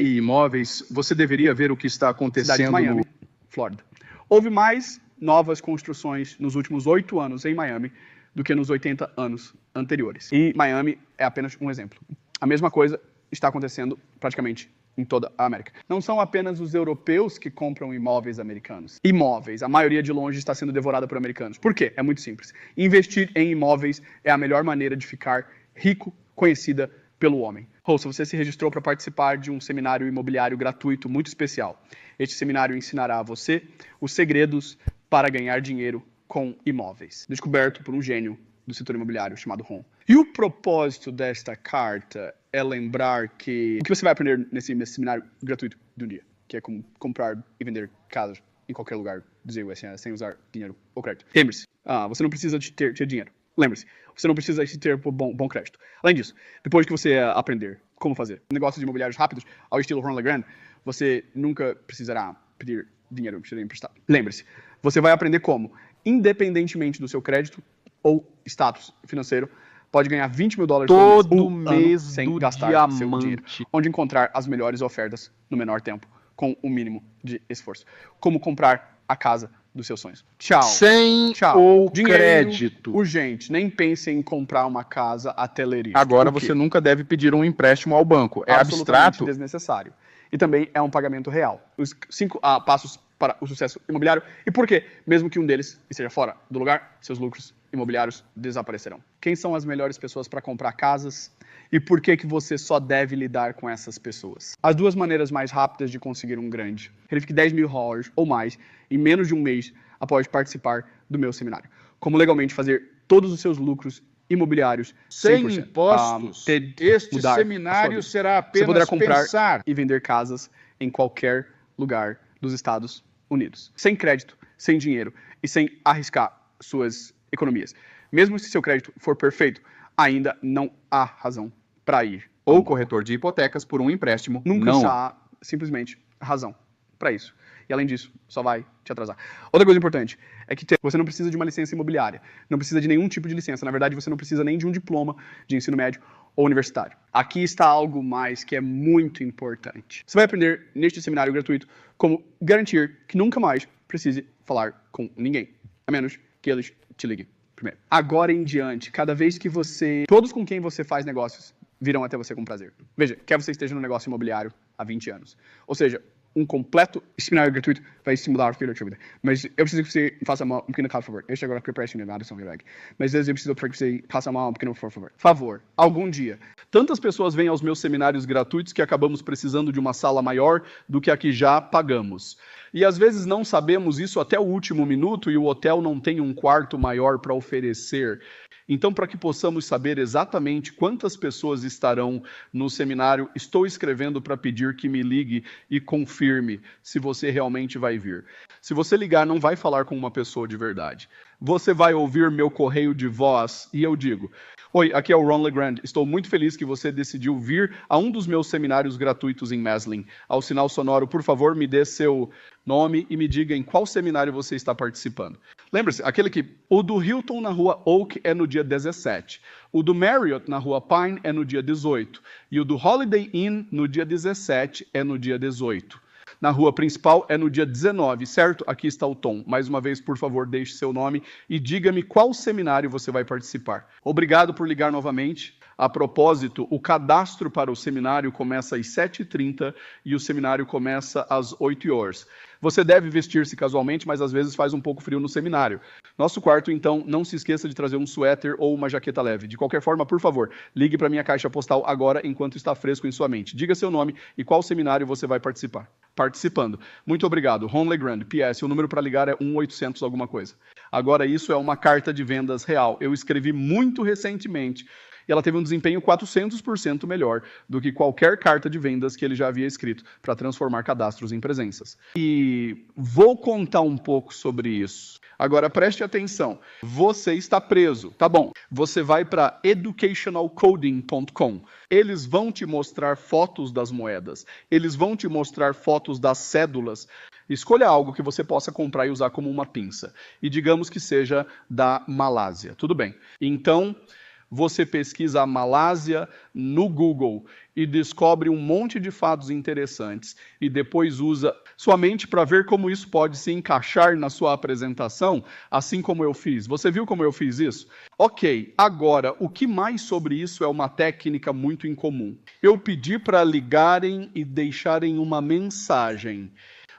e imóveis, você deveria ver o que está acontecendo cidade de Miami, no... Flórida. Houve mais novas construções nos últimos 8 anos em Miami do que nos 80 anos anteriores. E Miami é apenas um exemplo. A mesma coisa está acontecendo praticamente em toda a América. Não são apenas os europeus que compram imóveis americanos. Imóveis, a maioria de longe está sendo devorada por americanos. Por quê? É muito simples. Investir em imóveis é a melhor maneira de ficar rico, conhecida pelo homem. Ouça, você se registrou para participar de um seminário imobiliário gratuito muito especial. Este seminário ensinará a você os segredos para ganhar dinheiro com imóveis, descoberto por um gênio do setor imobiliário chamado Ron. E o propósito desta carta é lembrar que o que você vai aprender nesse seminário gratuito de um dia, que é como comprar e vender casas em qualquer lugar do USA sem usar dinheiro ou crédito. Lembre-se, você não precisa de ter dinheiro. Lembre-se, você não precisa de ter bom crédito. Além disso, depois que você aprender como fazer negócios imobiliários rápidos, ao estilo Ron LeGrand, você nunca precisará pedir dinheiro emprestado. Lembre-se, você vai aprender como, independentemente do seu crédito ou status financeiro, pode ganhar $20 mil todo por mês sem do gastar seu dinheiro. diamante. Onde encontrar as melhores ofertas no menor tempo, com o mínimo de esforço. Como comprar a casa dos seus sonhos. Tchau. Sem Tchau. o Dinheiro crédito. urgente. Nem pense em comprar uma casa até ler isso. Agora Por quê? você nunca deve pedir um empréstimo ao banco. É Absolutamente abstrato? desnecessário. E também é um pagamento real. Os 5 passos para o sucesso imobiliário. E por quê? Mesmo que um deles esteja fora do lugar, seus lucros imobiliários desaparecerão. Quem são as melhores pessoas para comprar casas? E por que que você só deve lidar com essas pessoas? As 2 maneiras mais rápidas de conseguir um grande. Verifique $10 mil ou mais em menos de um mês após participar do meu seminário. Como legalmente fazer todos os seus lucros imobiliários Sem 100%, impostos. Este mudar a seminário sua vida. será Você poderá apenas comprar pensar. e vender casas em qualquer lugar dos Estados Unidos. Sem crédito, sem dinheiro e sem arriscar suas economias. Mesmo se seu crédito for perfeito, ainda não há razão para ir. Ou corretor de hipotecas por um empréstimo. Nunca não há simplesmente razão para isso. E além disso, só vai te atrasar. Outra coisa importante é que você não precisa de uma licença imobiliária. Não precisa de nenhum tipo de licença. Na verdade, você não precisa nem de um diploma de ensino médio ou universitário. Aqui está algo mais que é muito importante. Você vai aprender neste seminário gratuito como garantir que nunca mais precise falar com ninguém, a menos que eles te liguem primeiro. Agora em diante, cada vez que todos com quem você faz negócios virão até você com prazer. Veja, quer você esteja no negócio imobiliário há 20 anos. Ou seja, um completo seminário gratuito vai estimular a sua vida. Mas eu preciso que você faça um pequeno favor. Eu chego agora para o nada, São Virag. Mas eu preciso que você faça um pequeno favor. Favor, algum dia. Tantas pessoas vêm aos meus seminários gratuitos que acabamos precisando de uma sala maior do que a que já pagamos. E às vezes não sabemos isso até o último minuto e o hotel não tem um quarto maior para oferecer. Então, para que possamos saber exatamente quantas pessoas estarão no seminário, estou escrevendo para pedir que me ligue e confirme se você realmente vai vir. Se você ligar, não vai falar com uma pessoa de verdade. Você vai ouvir meu correio de voz e eu digo: oi, aqui é o Ron LeGrand. Estou muito feliz que você decidiu vir a um dos meus seminários gratuitos em Maslin. Ao sinal sonoro, por favor, me dê seu nome e me diga em qual seminário você está participando. Lembre-se, o do Hilton na rua Oak é no dia 17. O do Marriott na rua Pine é no dia 18. E o do Holiday Inn no dia 17 é no dia 18. Na rua principal é no dia 19, certo? Aqui está o Tom. Mais uma vez, por favor, deixe seu nome e diga-me qual seminário você vai participar. Obrigado por ligar novamente. A propósito, o cadastro para o seminário começa às 7h30 e o seminário começa às 8 horas. Você deve vestir-se casualmente, mas às vezes faz um pouco frio no seminário. Nosso quarto, então, não se esqueça de trazer um suéter ou uma jaqueta leve. De qualquer forma, por favor, ligue para minha caixa postal agora enquanto está fresco em sua mente. Diga seu nome e qual seminário você vai participar. Participando. Muito obrigado. Ron LeGrand. PS, o número para ligar é 1-800 alguma coisa. Agora, isso é uma carta de vendas real. Eu escrevi muito recentemente e ela teve um desempenho 400% melhor do que qualquer carta de vendas que ele já havia escrito para transformar cadastros em presenças. E vou contar um pouco sobre isso. Agora, preste atenção. Você está preso. Tá bom. Você vai para educationalcoding.com. Eles vão te mostrar fotos das moedas. Eles vão te mostrar fotos das cédulas. Escolha algo que você possa comprar e usar como uma pinça. E digamos que seja da Malásia. Tudo bem. Então, você pesquisa a Malásia no Google e descobre um monte de fatos interessantes e depois usa sua mente para ver como isso pode se encaixar na sua apresentação, assim como eu fiz. Você viu como eu fiz isso? Ok, agora, o que mais sobre isso é uma técnica muito incomum. Eu pedi para ligarem e deixarem uma mensagem.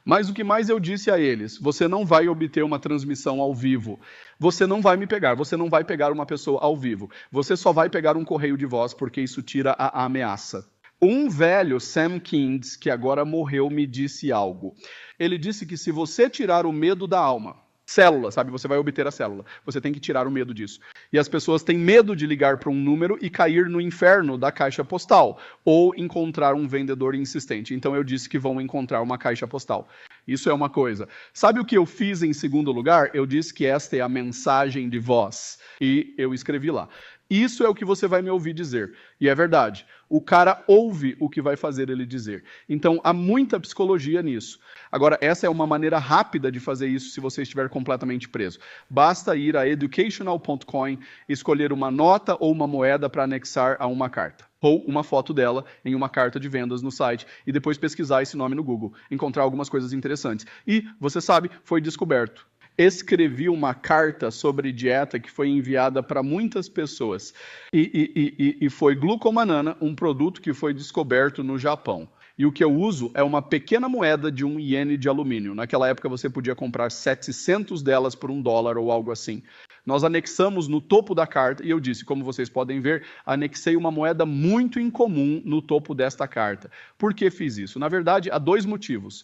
Mas o que mais eu disse a eles? Você não vai obter uma transmissão ao vivo. Você não vai me pegar. Você não vai pegar uma pessoa ao vivo. Você só vai pegar um correio de voz, porque isso tira a ameaça. Um velho, Sam Kings, que agora morreu, me disse algo. Ele disse que se você tirar o medo da alma, célula, sabe? Você vai obter a célula. Você tem que tirar o medo disso. E as pessoas têm medo de ligar para um número e cair no inferno da caixa postal ou encontrar um vendedor insistente. Então eu disse que vão encontrar uma caixa postal. Isso é uma coisa. Sabe o que eu fiz em segundo lugar? Eu disse que esta é a mensagem de voz. E eu escrevi lá. Isso é o que você vai me ouvir dizer. E é verdade. O cara ouve o que vai fazer ele dizer. Então, há muita psicologia nisso. Agora, essa é uma maneira rápida de fazer isso se você estiver completamente preso. Basta ir a educational.coin, escolher uma nota ou uma moeda para anexar a uma carta. Ou uma foto dela em uma carta de vendas no site e depois pesquisar esse nome no Google, encontrar algumas coisas interessantes. E, você sabe, foi descoberto. Escrevi uma carta sobre dieta que foi enviada para muitas pessoas. E foi glucomanana, um produto que foi descoberto no Japão. E o que eu uso é uma pequena moeda de 1 iene de alumínio. Naquela época você podia comprar 700 delas por $1 ou algo assim. Nós anexamos no topo da carta, e eu disse, como vocês podem ver, anexei uma moeda muito incomum no topo desta carta. Por que fiz isso? Na verdade, há 2 motivos.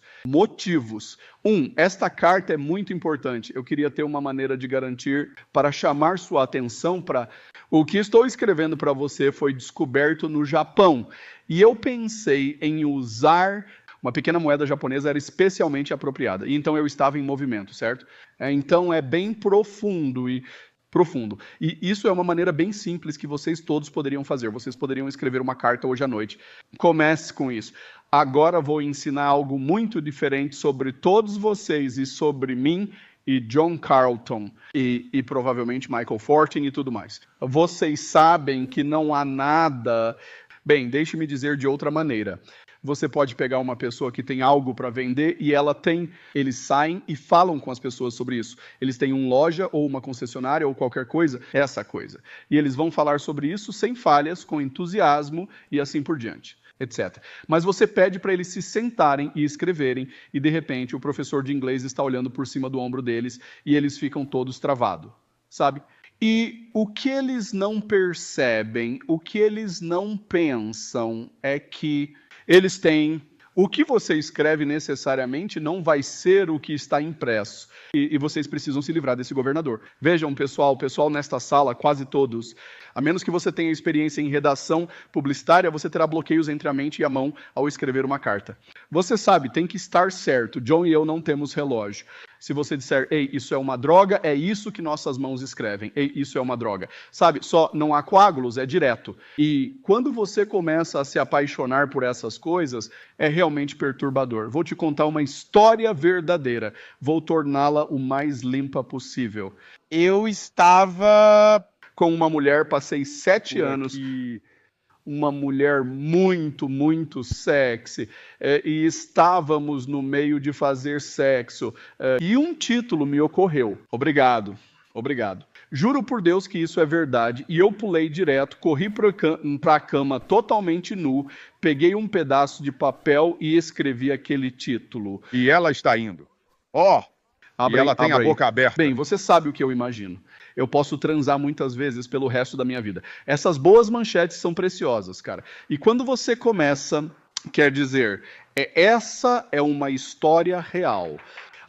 Esta carta é muito importante. Eu queria ter uma maneira de garantir para chamar sua atenção para o que estou escrevendo para você foi descoberto no Japão. E eu pensei em usar uma pequena moeda japonesa, era especialmente apropriada. E então eu estava em movimento, certo? Então é bem profundo. E isso é uma maneira bem simples que vocês todos poderiam fazer. Vocês poderiam escrever uma carta hoje à noite. Comece com isso. Agora vou ensinar algo muito diferente sobre todos vocês e sobre mim e John Carlton e provavelmente Michael Fortin e tudo mais. Vocês sabem que não há nada... Bem, deixe-me dizer de outra maneira. Você pode pegar uma pessoa que tem algo para vender e eles saem e falam com as pessoas sobre isso. Eles têm uma loja ou uma concessionária ou qualquer coisa, essa coisa. E eles vão falar sobre isso sem falhas, com entusiasmo e assim por diante, etc. Mas você pede para eles se sentarem e escreverem e de repente o professor de inglês está olhando por cima do ombro deles e eles ficam todos travados, sabe? E o que eles não percebem, o que eles não pensam é que eles têm... O que você escreve necessariamente não vai ser o que está impresso. E vocês precisam se livrar desse governador. Vejam, pessoal nesta sala, quase todos, a menos que você tenha experiência em redação publicitária, você terá bloqueios entre a mente e a mão ao escrever uma carta. Você sabe, tem que estar certo. John e eu não temos relógio. Se você disser, ei, isso é uma droga, é isso que nossas mãos escrevem. Ei, isso é uma droga. Sabe, só não há coágulos, é direto. E quando você começa a se apaixonar por essas coisas, é realmente perturbador. Vou te contar uma história verdadeira. Vou torná-la o mais limpa possível. Eu estava com uma mulher, passei 7 anos... Uma mulher muito, muito sexy, e estávamos no meio de fazer sexo, e um título me ocorreu. Obrigado. Juro por Deus que isso é verdade, e eu pulei direto, corri para a cama totalmente nu, peguei um pedaço de papel e escrevi aquele título. E ela está indo. E ela tem a boca aberta. Bem, você sabe o que eu imagino. Eu posso transar muitas vezes pelo resto da minha vida. Essas boas manchetes são preciosas, cara. E quando você começa, quer dizer, essa é uma história real.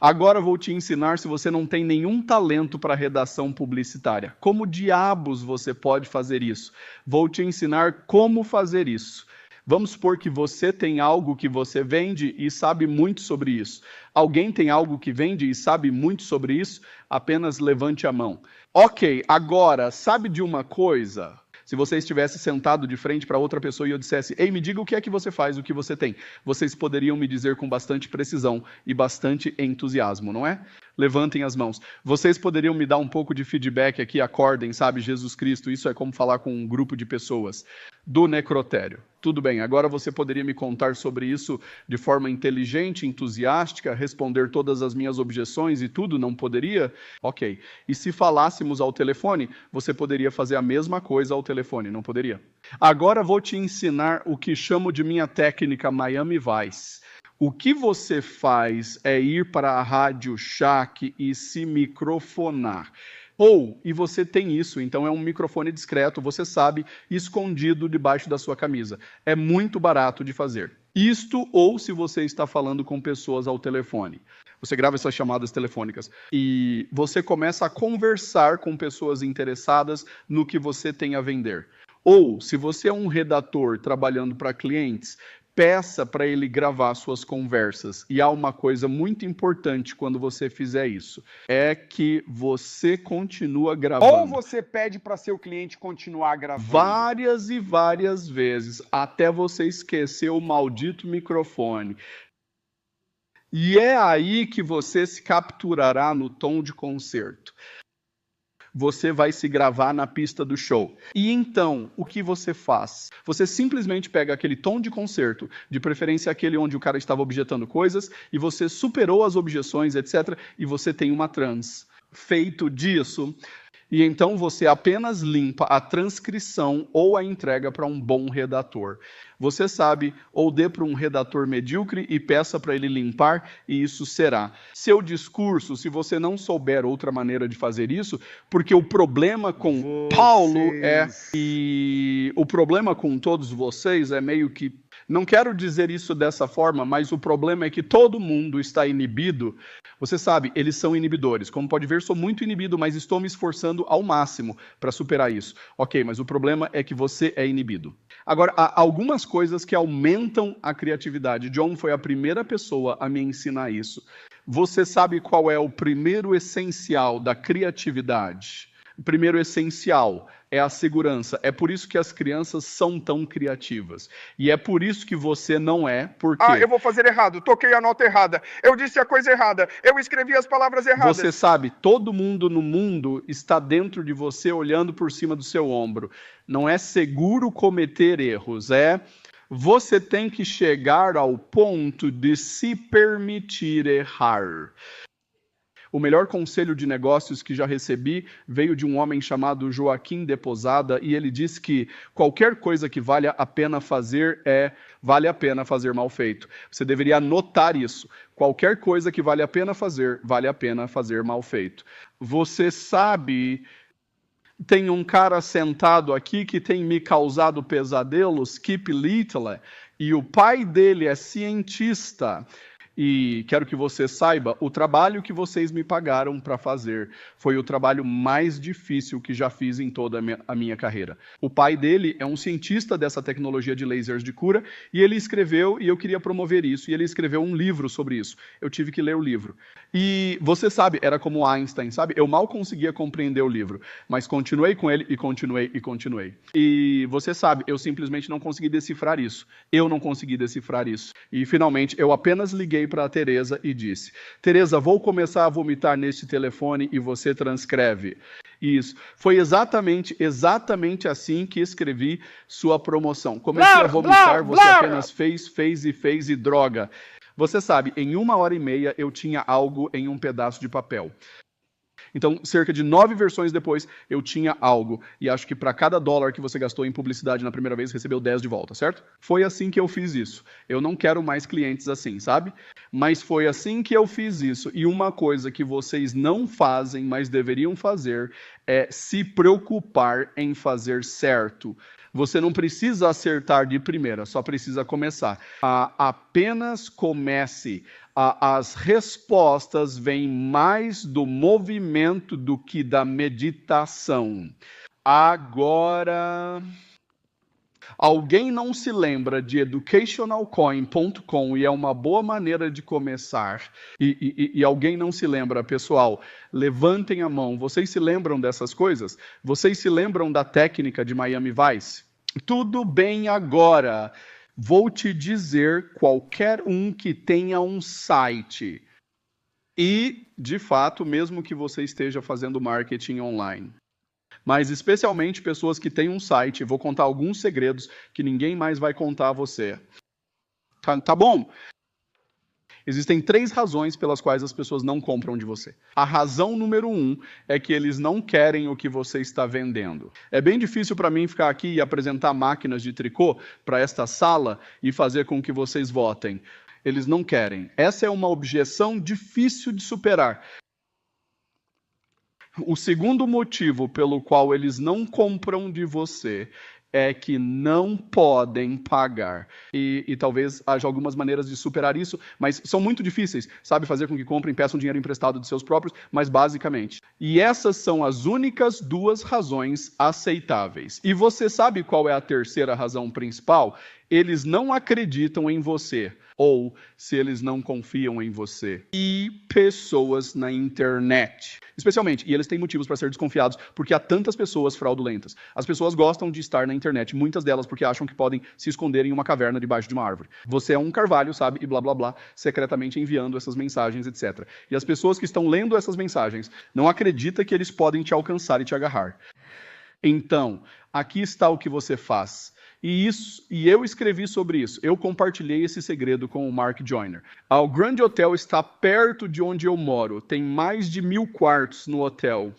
Agora vou te ensinar, se você não tem nenhum talento para redação publicitária. Como diabos você pode fazer isso? Vou te ensinar como fazer isso. Vamos supor que você tem algo que você vende e sabe muito sobre isso. Alguém tem algo que vende e sabe muito sobre isso? Apenas levante a mão. Ok, agora, sabe de uma coisa? Se você estivesse sentado de frente para outra pessoa e eu dissesse, ei, me diga o que é que você faz, o que você tem. Vocês poderiam me dizer com bastante precisão e bastante entusiasmo, não é? Levantem as mãos. Vocês poderiam me dar um pouco de feedback aqui, acordem, sabe? Jesus Cristo, isso é como falar com um grupo de pessoas do necrotério. Tudo bem, agora você poderia me contar sobre isso de forma inteligente, entusiástica, responder todas as minhas objeções e tudo, não poderia? Ok. E se falássemos ao telefone, você poderia fazer a mesma coisa ao telefone, não poderia? Agora vou te ensinar o que chamo de minha técnica Miami Vice. O que você faz é ir para a Rádio Shack e se microfonar. E você tem isso, então é um microfone discreto, você sabe, escondido debaixo da sua camisa. É muito barato de fazer. Isto ou se você está falando com pessoas ao telefone. Você grava essas chamadas telefônicas e você começa a conversar com pessoas interessadas no que você tem a vender. Ou, se você é um redator trabalhando para clientes, peça para ele gravar suas conversas. E há uma coisa muito importante quando você fizer isso, é que você continua gravando. Ou você pede para seu cliente continuar gravando. Várias e várias vezes, até você esquecer o maldito microfone. E é aí que você se capturará no tom de concerto. Você vai se gravar na pista do show. E então, o que você faz? Você simplesmente pega aquele tom de concerto, de preferência aquele onde o cara estava objetando coisas, e você superou as objeções, etc., e você tem uma trans. Feito disso, e então você apenas limpa a transcrição ou a entrega para um bom redator. Você sabe, ou dê para um redator medíocre e peça para ele limpar, e isso será. Seu discurso, se você não souber outra maneira de fazer isso, porque o problema com Paulo é, e o problema com todos vocês é meio que, não quero dizer isso dessa forma, mas o problema é que todo mundo está inibido. Você sabe, eles são inibidores. Como pode ver, sou muito inibido, mas estou me esforçando ao máximo para superar isso. Ok, mas o problema é que você é inibido. Agora, há algumas coisas que aumentam a criatividade. John foi a primeira pessoa a me ensinar isso. Você sabe qual é o primeiro essencial da criatividade? O primeiro essencial é a segurança. É por isso que as crianças são tão criativas. E é por isso que você não é, porque... eu vou fazer errado, toquei a nota errada, eu disse a coisa errada, eu escrevi as palavras erradas. Você sabe, todo mundo no mundo está dentro de você, olhando por cima do seu ombro. Não é seguro cometer erros, você tem que chegar ao ponto de se permitir errar. O melhor conselho de negócios que já recebi veio de um homem chamado Joaquim de Posada, e ele disse que qualquer coisa que vale a pena fazer vale a pena fazer mal feito. Você deveria anotar isso. Qualquer coisa que vale a pena fazer mal feito. Você sabe, tem um cara sentado aqui que tem me causado pesadelos, Skip Little, e o pai dele é cientista. E quero que você saiba, o trabalho que vocês me pagaram para fazer foi o trabalho mais difícil que já fiz em toda a minha carreira. O pai dele é um cientista dessa tecnologia de lasers de cura, e ele escreveu, e eu queria promover isso, e ele escreveu um livro sobre isso. Eu tive que ler o livro. E você sabe, era como Einstein, sabe? Eu mal conseguia compreender o livro, mas continuei com ele, e continuei. E você sabe, eu simplesmente não consegui decifrar isso. Eu não consegui decifrar isso. E finalmente, eu apenas liguei para a Teresa e disse: Teresa, vou começar a vomitar neste telefone e você transcreve. Isso. Foi exatamente assim que escrevi sua promoção. Comecei a vomitar, você apenas fez e droga. Você sabe, em 1h30 eu tinha algo em um pedaço de papel. Então, cerca de 9 versões depois, eu tinha algo. E acho que para cada dólar que você gastou em publicidade na primeira vez, recebeu 10 de volta, certo? Foi assim que eu fiz isso. Eu não quero mais clientes assim, sabe? Mas foi assim que eu fiz isso. E uma coisa que vocês não fazem, mas deveriam fazer, é se preocupar em fazer certo. Você não precisa acertar de primeira, só precisa começar. Apenas comece. As respostas vêm mais do movimento do que da meditação. Agora, alguém não se lembra de educationalcoin.com e é uma boa maneira de começar. E alguém não se lembra, pessoal, levantem a mão. Vocês se lembram dessas coisas? Vocês se lembram da técnica de Miami Vice? Tudo bem agora. Vou te dizer qualquer um que tenha um site. E, de fato, mesmo que você esteja fazendo marketing online. Mas especialmente pessoas que têm um site. Vou contar alguns segredos que ninguém mais vai contar a você. Tá bom? Existem 3 razões pelas quais as pessoas não compram de você. A razão número 1 é que eles não querem o que você está vendendo. É bem difícil para mim ficar aqui e apresentar máquinas de tricô para esta sala e fazer com que vocês votem. Eles não querem. Essa é uma objeção difícil de superar. O segundo motivo pelo qual eles não compram de você é que não podem pagar. E talvez haja algumas maneiras de superar isso, mas são muito difíceis. Sabe, fazer com que comprem, peçam dinheiro emprestado de seus próprios, mas basicamente. E essas são as únicas 2 razões aceitáveis. E você sabe qual é a terceira razão principal? eles não acreditam em você ou se eles não confiam em você. E pessoas na internet, especialmente, e eles têm motivos para ser desconfiados, porque há tantas pessoas fraudulentas. As pessoas gostam de estar na internet, muitas delas porque acham que podem se esconder em uma caverna debaixo de uma árvore. Você é um carvalho, sabe, e blá blá blá, secretamente enviando essas mensagens, etc. E as pessoas que estão lendo essas mensagens não acreditam que eles podem te alcançar e te agarrar. Então, aqui está o que você faz. E eu escrevi sobre isso. Eu compartilhei esse segredo com o Mark Joyner. O Grand Hotel está perto de onde eu moro. Tem mais de 1000 quartos no hotel.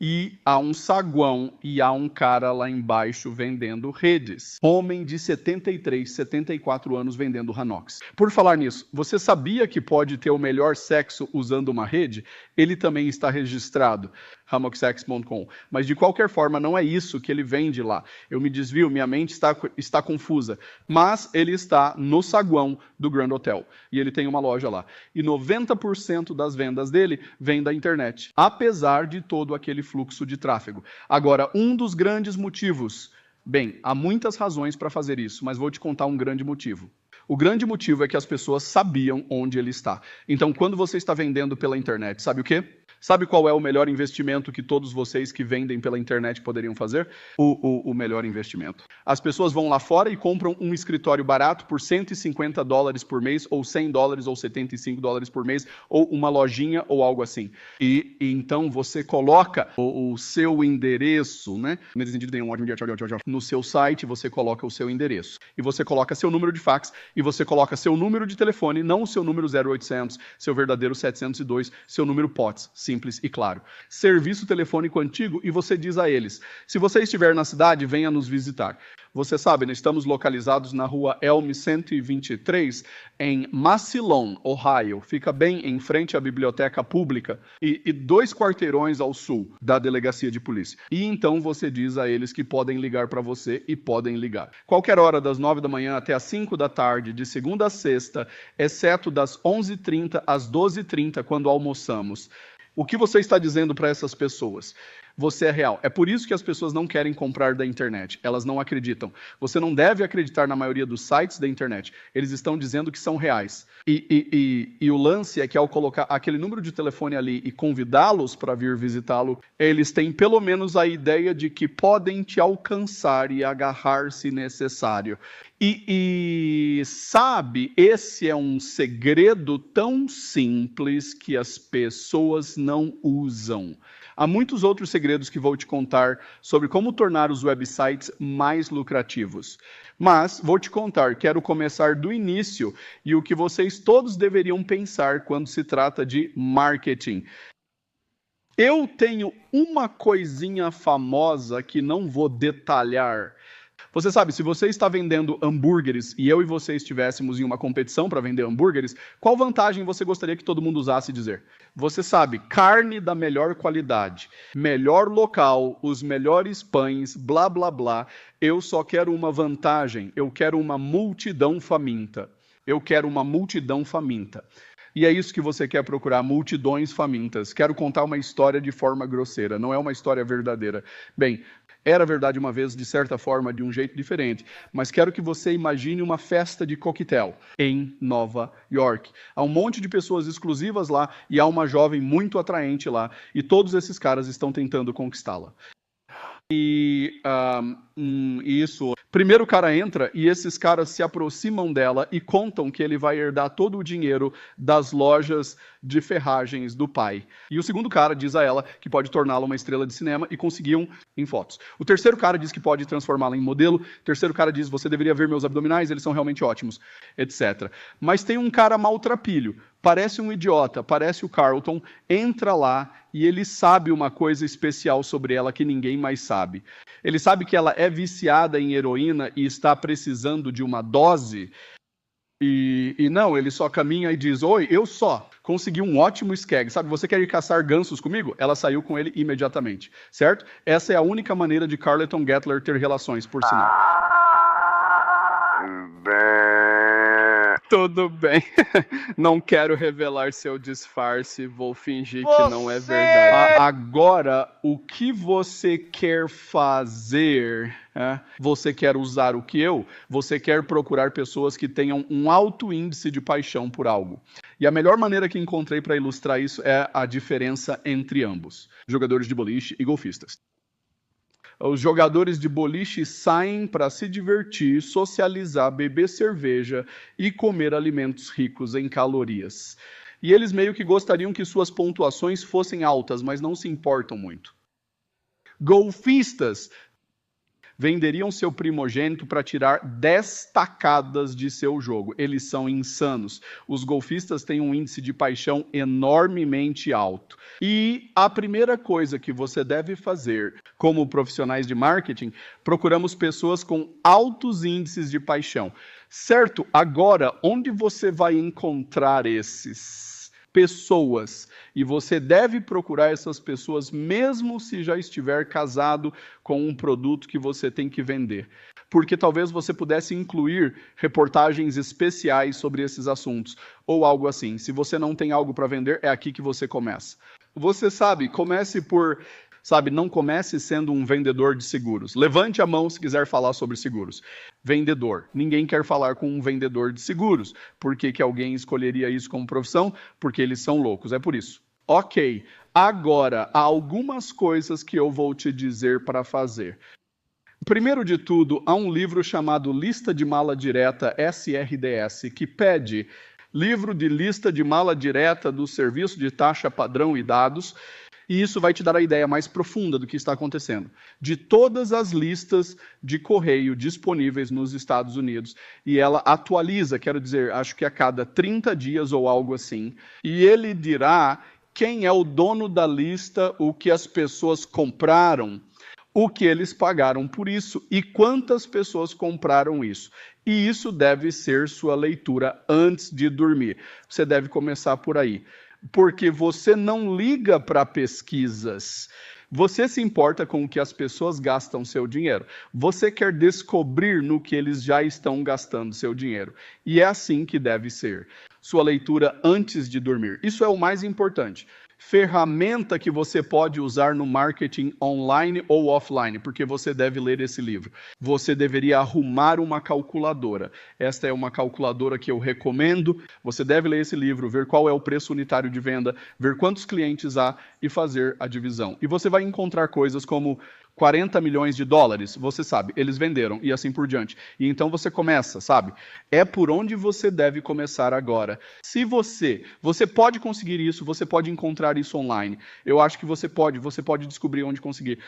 E há um saguão e há um cara lá embaixo vendendo redes. Homem de 73, 74 anos vendendo Hanox. Por falar nisso, você sabia que pode ter o melhor sexo usando uma rede? Ele também está registrado, hamoxsex.com. Mas de qualquer forma, não é isso que ele vende lá. Eu me desvio, minha mente está confusa. Mas ele está no saguão do Grand Hotel. E ele tem uma loja lá. E 90% das vendas dele vem da internet. Apesar de todo aquele fluxo de tráfego. Agora, um dos grandes motivos... Bem, há muitas razões para fazer isso, mas vou te contar um grande motivo. O grande motivo é que as pessoas sabiam onde ele está. Então, quando você está vendendo pela internet, sabe o quê? Sabe qual é o melhor investimento que todos vocês que vendem pela internet poderiam fazer? O melhor investimento. As pessoas vão lá fora e compram um escritório barato por $150 por mês, ou $100 ou $75 por mês, ou uma lojinha ou algo assim. E então você coloca o seu endereço, né? Nesse sentido, tem um ótimo dia, tchau. No seu site, você coloca o seu endereço. E você coloca seu número de fax, e você coloca seu número de telefone, não o seu número 0800, seu verdadeiro 702, seu número POTS. Simples e claro. Serviço telefônico antigo e você diz a eles, se você estiver na cidade, venha nos visitar. Você sabe, nós estamos localizados na rua Elm 123, em Massillon, Ohio. Fica bem em frente à biblioteca pública e 2 quarteirões ao sul da delegacia de polícia. E então você diz a eles que podem ligar para você e podem ligar. Qualquer hora das 9 da manhã até as 5 da tarde, de segunda a sexta, exceto das 11h30 às 12h30, quando almoçamos. O que você está dizendo para essas pessoas? Você é real. É por isso que as pessoas não querem comprar da internet. Elas não acreditam. Você não deve acreditar na maioria dos sites da internet. Eles estão dizendo que são reais. E o lance é que ao colocar aquele número de telefone ali e convidá-los para vir visitá-lo, eles têm pelo menos a ideia de que podem te alcançar e agarrar se necessário. E sabe, esse é um segredo tão simples que as pessoas não usam. Há muitos outros segredos que vou te contar sobre como tornar os websites mais lucrativos. Mas vou te contar, quero começar do início e o que vocês todos deveriam pensar quando se trata de marketing. Eu tenho uma coisinha famosa que não vou detalhar. Você sabe, se você está vendendo hambúrgueres e eu e você estivéssemos em uma competição para vender hambúrgueres, qual vantagem você gostaria que todo mundo usasse dizer? Você sabe, carne da melhor qualidade, melhor local, os melhores pães, blá blá blá. Eu só quero uma vantagem, eu quero uma multidão faminta. Eu quero uma multidão faminta. E é isso que você quer procurar, multidões famintas. Quero contar uma história de forma grosseira, não é uma história verdadeira. Bem, era verdade uma vez, de certa forma, de um jeito diferente. Mas quero que você imagine uma festa de coquetel em Nova York. Há um monte de pessoas exclusivas lá e há uma jovem muito atraente lá. E todos esses caras estão tentando conquistá-la. E isso. Primeiro o cara entra e esses caras se aproximam dela e contam que ele vai herdar todo o dinheiro das lojas de ferragens do pai. E o segundo cara diz a ela que pode torná-la uma estrela de cinema e conseguiam em fotos. O terceiro cara diz que pode transformá-la em modelo. O terceiro cara diz, você deveria ver meus abdominais, eles são realmente ótimos, etc. Mas tem um cara maltrapilho, parece um idiota, parece o Carlton, entra lá e ele sabe uma coisa especial sobre ela que ninguém mais sabe. Ele sabe que ela é viciada em heroína e está precisando de uma dose. E não, ele só caminha e diz, oi, eu só consegui um ótimo skeg. Sabe, você quer ir caçar gansos comigo? Ela saiu com ele imediatamente, certo? Essa é a única maneira de Carleton Gettler ter relações, por sinal. Tudo bem. Não quero revelar seu disfarce, vou fingir que não é verdade. Agora, o que você quer fazer? Você quer usar o que eu? Você quer procurar pessoas que tenham um alto índice de paixão por algo. E a melhor maneira que encontrei para ilustrar isso é a diferença entre ambos, jogadores de boliche e golfistas. Os jogadores de boliche saem para se divertir, socializar, beber cerveja e comer alimentos ricos em calorias. E eles meio que gostariam que suas pontuações fossem altas, mas não se importam muito. Golfistas venderiam seu primogênito para tirar 10 tacadas de seu jogo. Eles são insanos. Os golfistas têm um índice de paixão enormemente alto. E a primeira coisa que você deve fazer, como profissionais de marketing, procuramos pessoas com altos índices de paixão. Certo? Agora, onde você vai encontrar esses? Pessoas, e você deve procurar essas pessoas mesmo se já estiver casado com um produto que você tem que vender, porque talvez você pudesse incluir reportagens especiais sobre esses assuntos, ou algo assim. Se você não tem algo para vender, é aqui que você começa. Você sabe, comece por... não comece sendo um vendedor de seguros. Levante a mão se quiser falar sobre seguros. Vendedor. Ninguém quer falar com um vendedor de seguros. Por que alguém escolheria isso como profissão? Porque eles são loucos. É por isso. Ok. Agora, há algumas coisas que eu vou te dizer para fazer. Primeiro de tudo, há um livro chamado Lista de Mala Direta, SRDS, que pede livro de lista de mala direta do Serviço de Taxa Padrão e Dados. E isso vai te dar a ideia mais profunda do que está acontecendo. De todas as listas de correio disponíveis nos Estados Unidos. E ela atualiza, quero dizer, acho que a cada 30 dias ou algo assim. E ele dirá quem é o dono da lista, o que as pessoas compraram, o que eles pagaram por isso e quantas pessoas compraram isso. E isso deve ser sua leitura antes de dormir. Você deve começar por aí. Porque você não liga para pesquisas. Você se importa com o que as pessoas gastam seu dinheiro. Você quer descobrir no que eles já estão gastando seu dinheiro. E é assim que deve ser. Sua leitura antes de dormir. Isso é o mais importante. Ferramenta que você pode usar no marketing online ou offline, porque você deve ler esse livro. Você deveria arrumar uma calculadora. Esta é uma calculadora que eu recomendo. Você deve ler esse livro, ver qual é o preço unitário de venda, ver quantos clientes há e fazer a divisão. E você vai encontrar coisas como 40 milhões de dólares, você sabe, eles venderam e assim por diante. E então você começa, sabe? É por onde você deve começar agora. Se você pode conseguir isso, você pode encontrar isso online. Eu acho que você pode descobrir onde conseguir.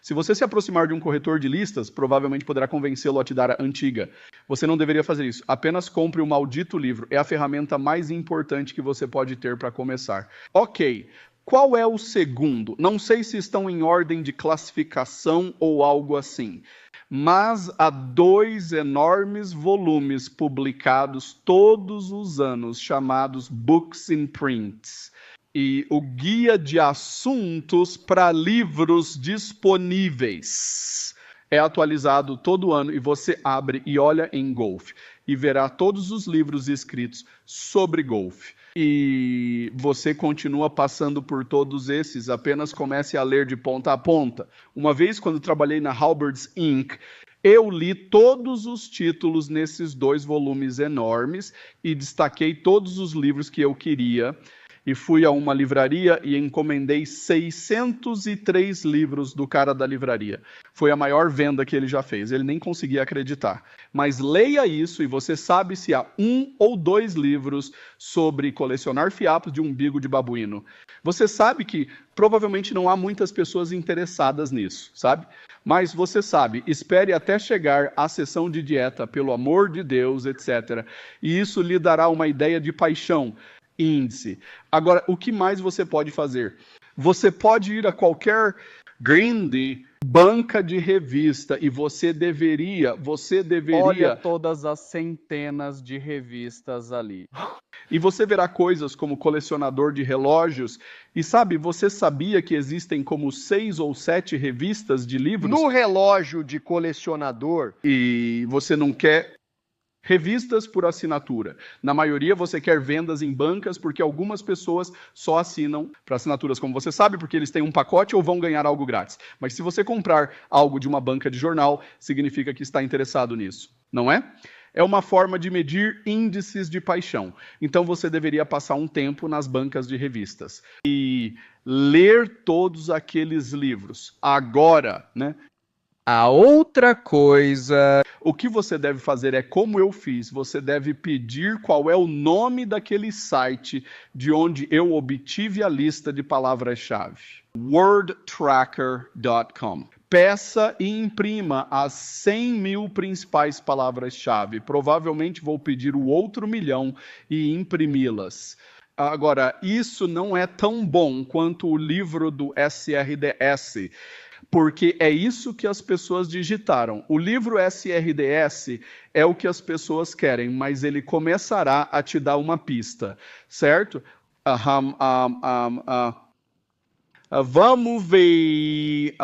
Se você se aproximar de um corretor de listas, provavelmente poderá convencê-lo a te dar a antiga. Você não deveria fazer isso. Apenas compre o maldito livro. É a ferramenta mais importante que você pode ter para começar. Ok. Qual é o segundo? Não sei se estão em ordem de classificação ou algo assim, mas há 2 enormes volumes publicados todos os anos, chamados Books in Print. E o guia de assuntos para livros disponíveis é atualizado todo ano e você abre e olha em golfe e verá todos os livros escritos sobre golfe. E você continua passando por todos esses, apenas comece a ler de ponta a ponta. Uma vez, quando trabalhei na Halberds Inc., eu li todos os títulos nesses 2 volumes enormes e destaquei todos os livros que eu queria. E fui a uma livraria e encomendei 603 livros do cara da livraria. Foi a maior venda que ele já fez. Ele nem conseguia acreditar. Mas leia isso e você sabe se há 1 ou 2 livros sobre colecionar fiapos de umbigo de babuíno. Você sabe que provavelmente não há muitas pessoas interessadas nisso, sabe? Mas você sabe, espere até chegar à sessão de dieta, pelo amor de Deus, etc. E isso lhe dará uma ideia de paixão. Índice. Agora, o que mais você pode fazer? Você pode ir a qualquer grande banca de revista e você deveria... Olha todas as centenas de revistas ali. E você verá coisas como colecionador de relógios. E sabe, você sabia que existem como 6 ou 7 revistas de livros? No relógio de colecionador. E você não quer... Revistas por assinatura. Na maioria você quer vendas em bancas porque algumas pessoas só assinam para assinaturas, como você sabe, porque eles têm um pacote ou vão ganhar algo grátis. Mas se você comprar algo de uma banca de jornal, significa que está interessado nisso, não é? É uma forma de medir índices de paixão. Então você deveria passar um tempo nas bancas de revistas e ler todos aqueles livros. Agora, né? A outra coisa... O que você deve fazer é como eu fiz. Você deve pedir qual é o nome daquele site de onde eu obtive a lista de palavras-chave. wordtracker.com. Peça e imprima as 100 mil principais palavras-chave. Provavelmente vou pedir o outro 1 milhão e imprimi-las. Agora, isso não é tão bom quanto o livro do SRDS, porque é isso que as pessoas digitaram. O livro SRDS é o que as pessoas querem, mas ele começará a te dar uma pista, certo? Vamos ver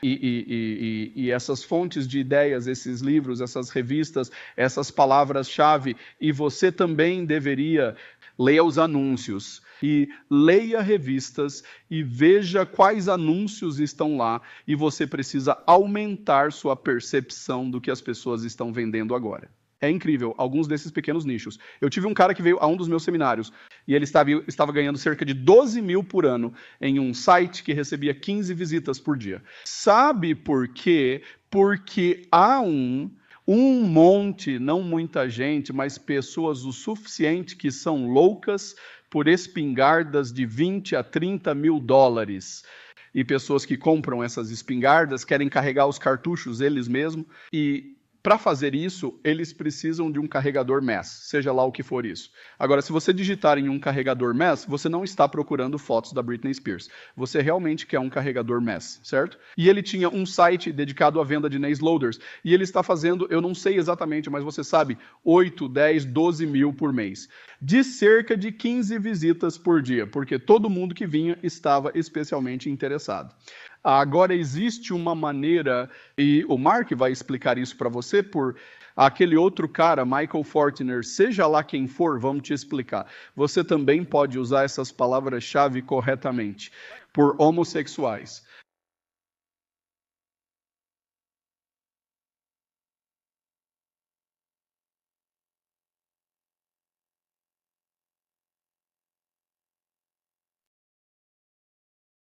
e essas fontes de ideias, esses livros, essas revistas, essas palavras-chave, e você também deveria ler os anúncios. E leia revistas e veja quais anúncios estão lá, e você precisa aumentar sua percepção do que as pessoas estão vendendo agora. É incrível, alguns desses pequenos nichos. Eu tive um cara que veio a um dos meus seminários e ele estava ganhando cerca de 12 mil por ano em um site que recebia 15 visitas por dia. Sabe por quê? Porque há um monte, não muita gente, mas pessoas o suficiente que são loucas por espingardas de 20 a 30 mil dólares. E pessoas que compram essas espingardas querem carregar os cartuchos eles mesmos. E para fazer isso, eles precisam de um carregador MES, seja lá o que for isso. Agora, se você digitar em um carregador MES, você não está procurando fotos da Britney Spears. Você realmente quer um carregador MES, certo? E ele tinha um site dedicado à venda de nail loaders. E ele está fazendo, eu não sei exatamente, mas você sabe, 8, 10, 12 mil por mês. De cerca de 15 visitas por dia, porque todo mundo que vinha estava especialmente interessado. Agora existe uma maneira, e o Mark vai explicar isso para você, por aquele outro cara, Michael Fortner, seja lá quem for, vamos te explicar. Você também pode usar essas palavras-chave corretamente, por homossexuais.